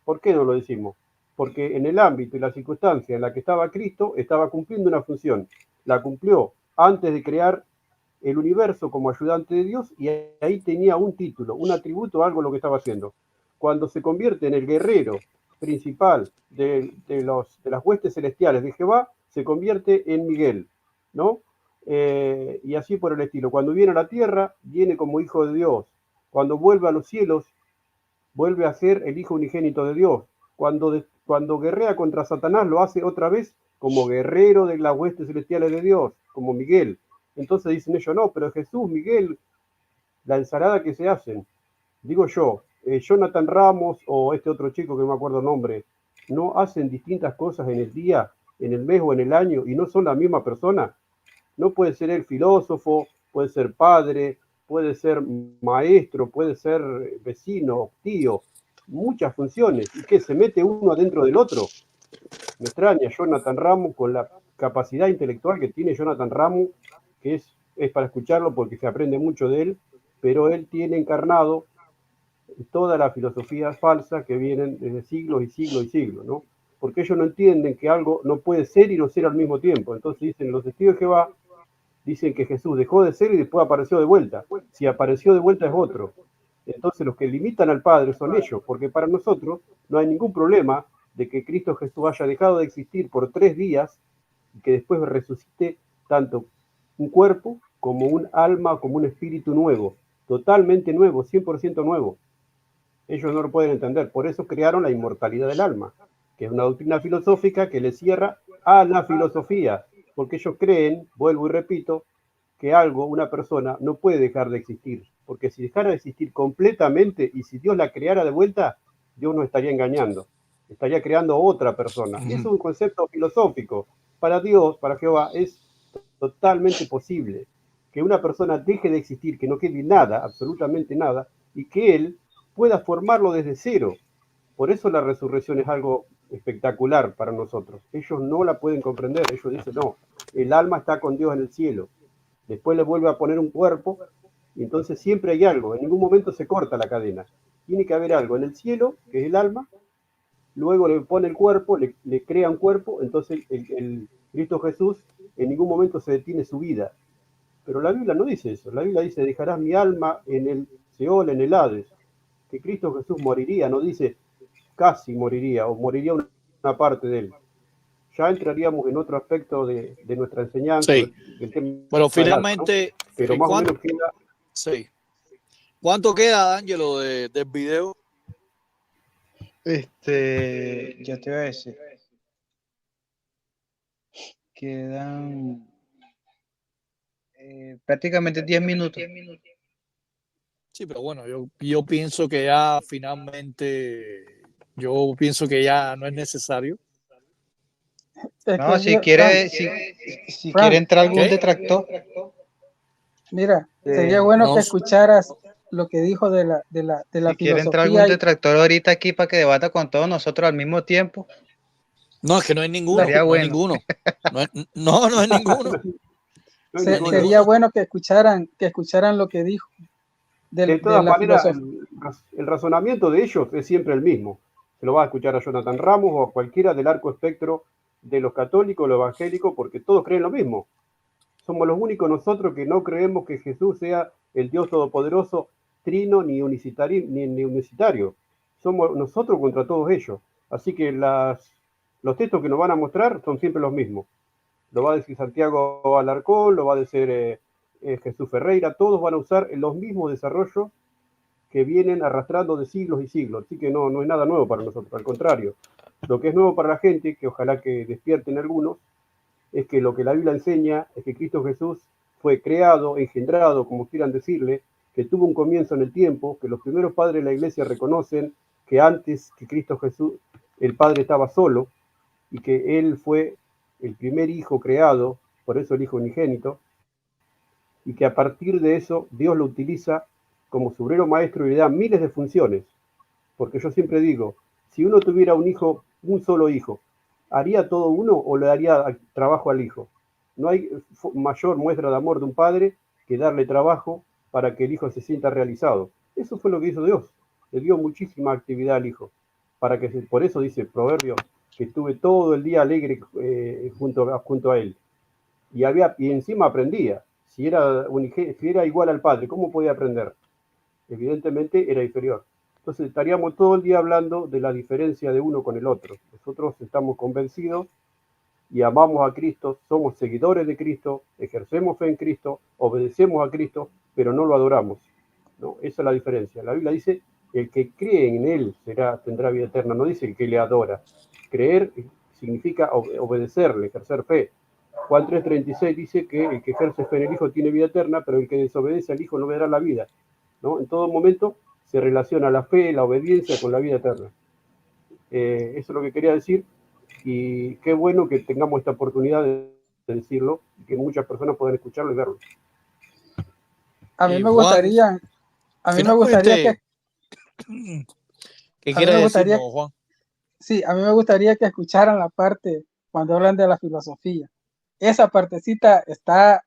¿Por qué no lo decimos? Porque en el ámbito y la circunstancia en la que estaba Cristo, estaba cumpliendo una función. La cumplió antes de crear el universo como ayudante de Dios, y ahí tenía un título, un atributo, algo lo que estaba haciendo. Cuando se convierte en el guerrero principal de las huestes celestiales de Jehová, se convierte en Miguel, ¿no? Y así por el estilo. Cuando viene a la tierra, viene como hijo de Dios. Cuando vuelve a los cielos, vuelve a ser el hijo unigénito de Dios. Cuando guerrea contra Satanás, lo hace otra vez como guerrero de las huestes celestiales de Dios, como Miguel. Entonces dicen ellos, no, pero Jesús, Miguel, la ensalada que se hacen. Digo yo, Jonathan Ramos o este otro chico que no me acuerdo el nombre, ¿no hacen distintas cosas en el día, en el mes o en el año y no son la misma persona? No puede ser el filósofo, puede ser padre, puede ser maestro, puede ser vecino, tío, muchas funciones. ¿Y qué? ¿Se mete uno adentro del otro? Me extraña Jonathan Ramos con la capacidad intelectual que tiene Jonathan Ramos, que es para escucharlo porque se aprende mucho de él, pero él tiene encarnado toda la filosofía falsa que vienen desde siglos y siglos y siglos, ¿no? Porque ellos no entienden que algo no puede ser y no ser al mismo tiempo. Entonces dicen, los testigos de Jehová dicen que Jesús dejó de ser y después apareció de vuelta. Si apareció de vuelta es otro. Entonces los que limitan al Padre son ellos, porque para nosotros no hay ningún problema de que Cristo Jesús haya dejado de existir por 3 días y que después resucite tanto un cuerpo como un alma, como un espíritu nuevo, totalmente nuevo, 100% nuevo. Ellos no lo pueden entender, por eso crearon la inmortalidad del alma, que es una doctrina filosófica que le cierra a la filosofía, porque ellos creen, vuelvo y repito, que algo, una persona, no puede dejar de existir, porque si dejara de existir completamente y si Dios la creara de vuelta, Dios no estaría engañando, estaría creando otra persona. Y eso es un concepto filosófico. Para Dios, para Jehová, es totalmente posible que una persona deje de existir, que no quede nada, absolutamente nada, y que Él pueda formarlo desde cero. Por eso la resurrección es algo espectacular para nosotros. Ellos no la pueden comprender, ellos dicen, no, el alma está con Dios en el cielo. Después le vuelve a poner un cuerpo, y entonces siempre hay algo, en ningún momento se corta la cadena. Tiene que haber algo en el cielo, que es el alma, luego le pone el cuerpo, le crea un cuerpo, entonces el Cristo Jesús en ningún momento se detiene su vida. Pero la Biblia no dice eso, la Biblia dice, dejarás mi alma en el Seol, en el Hades, que Cristo Jesús moriría, no dice casi moriría o moriría una parte de él. Ya entraríamos en otro aspecto de nuestra enseñanza, Sí. del tema Pero del finalmente, alma, ¿no? Pero más o menos queda... Sí. ¿Cuánto queda, Ángelo, del video? Ya te voy a decir. Quedan prácticamente 10 minutos. Sí, pero bueno, yo pienso que ya finalmente, yo pienso que ya no es necesario. No, si quiere, si quiere entrar algún detractor. Mira, sería bueno no, que escucharas lo que dijo de la Si quiere entrar algún detractor ahorita aquí para que debata con todos nosotros al mismo tiempo. No, es que no hay ninguno. Sería no bueno. hay ninguno. No es ninguno. Sería bueno que escucharan lo que dijo. De todas maneras, el razonamiento de ellos es siempre el mismo. Se lo va a escuchar a Jonathan Ramos o a cualquiera del arco espectro de los católicos, los evangélicos, porque todos creen lo mismo. Somos los únicos nosotros que no creemos que Jesús sea el Dios Todopoderoso, trino ni unicitario. Somos nosotros contra todos ellos. Así que los textos que nos van a mostrar son siempre los mismos. Lo va a decir Santiago Alarcón, lo va a decir Jesús Ferreira, todos van a usar los mismos desarrollos que vienen arrastrando de siglos y siglos. Así que no es nada nuevo para nosotros, al contrario. Lo que es nuevo para la gente, que ojalá que despierten algunos, es que lo que la Biblia enseña es que Cristo Jesús fue creado, engendrado, como quieran decirle, que tuvo un comienzo en el tiempo, que los primeros padres de la iglesia reconocen que antes que Cristo Jesús el Padre estaba solo y que Él fue el primer hijo creado, por eso el hijo unigénito, y que a partir de eso Dios lo utiliza como su obrero maestro y le da miles de funciones. Porque yo siempre digo, si uno tuviera un hijo, un solo hijo, ¿haría todo uno o le daría trabajo al hijo? No hay mayor muestra de amor de un padre que darle trabajo para que el hijo se sienta realizado. Eso fue lo que hizo Dios. Le dio muchísima actividad al hijo. Por eso dice Proverbio que estuve todo el día alegre junto a él. Y encima aprendía. Si era igual al padre, ¿cómo podía aprender? Evidentemente era inferior. Entonces estaríamos todo el día hablando de la diferencia de uno con el otro. Nosotros estamos convencidos y amamos a Cristo, somos seguidores de Cristo, ejercemos fe en Cristo, obedecemos a Cristo, pero no lo adoramos, ¿no? Esa es la diferencia. La Biblia dice, el que cree en Él tendrá vida eterna, no dice el que le adora. Creer significa obedecerle, ejercer fe. Juan 3:36 dice que el que ejerce fe en el Hijo tiene vida eterna, pero el que desobedece al Hijo no verá la vida, ¿no? En todo momento se relaciona la fe, la obediencia con la vida eterna. Eso es lo que quería decir, y qué bueno que tengamos esta oportunidad de decirlo y que muchas personas puedan escucharlo y verlo. A mí me gustaría que... ¿Qué quiere decir, Juan? Sí, a mí me gustaría que escucharan la parte cuando hablan de la filosofía. Esa partecita está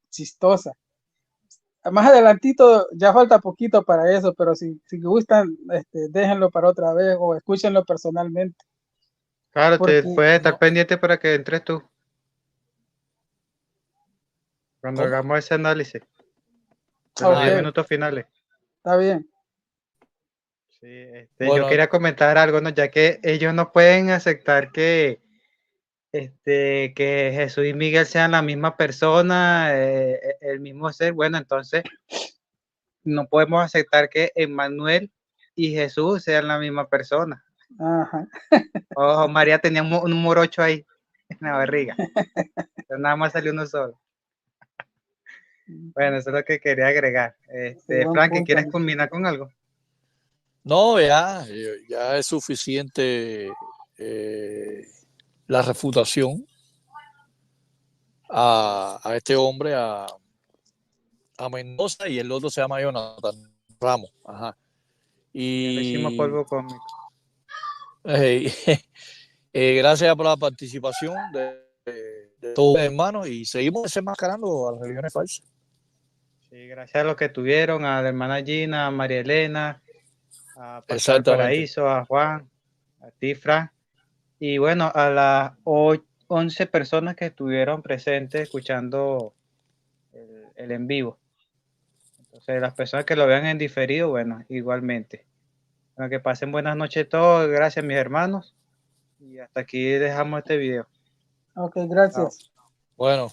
chistosa. Más adelantito, ya falta poquito para eso, pero si gustan, déjenlo para otra vez o escúchenlo personalmente. Claro, te puedes estar pendiente para que entres tú. Cuando hagamos ese análisis. De los 10 minutos finales. Está bien. Sí, yo quería comentar algo, ¿no? Ya que ellos no pueden aceptar que Jesús y Miguel sean la misma persona, el mismo ser. Bueno, entonces no podemos aceptar que Emmanuel y Jesús sean la misma persona. Ajá. Ojo, María tenía un morocho ahí en la barriga. Pero nada más salió uno solo. Bueno, eso es lo que quería agregar. Buen Frankie, punto. ¿quieres culminar con algo? No, ya es suficiente la refutación a este hombre, a Mendoza, y el otro se llama Jonathan Ramos. Ajá. Ya lo hicimos Y polvo cósmico. gracias por la participación de todos, hermanos, y seguimos desenmascarando a las religiones falsas. Sí, gracias a los que tuvieron, a la hermana Gina, a María Elena, a Pastor Exactamente. Paraíso, a Juan, a ti, Fran, y bueno, a las 11 personas que estuvieron presentes escuchando el en vivo. Entonces, las personas que lo vean en diferido, bueno, igualmente. Bueno, que pasen buenas noches todos, gracias mis hermanos, y hasta aquí dejamos este video. Ok, gracias. Bueno.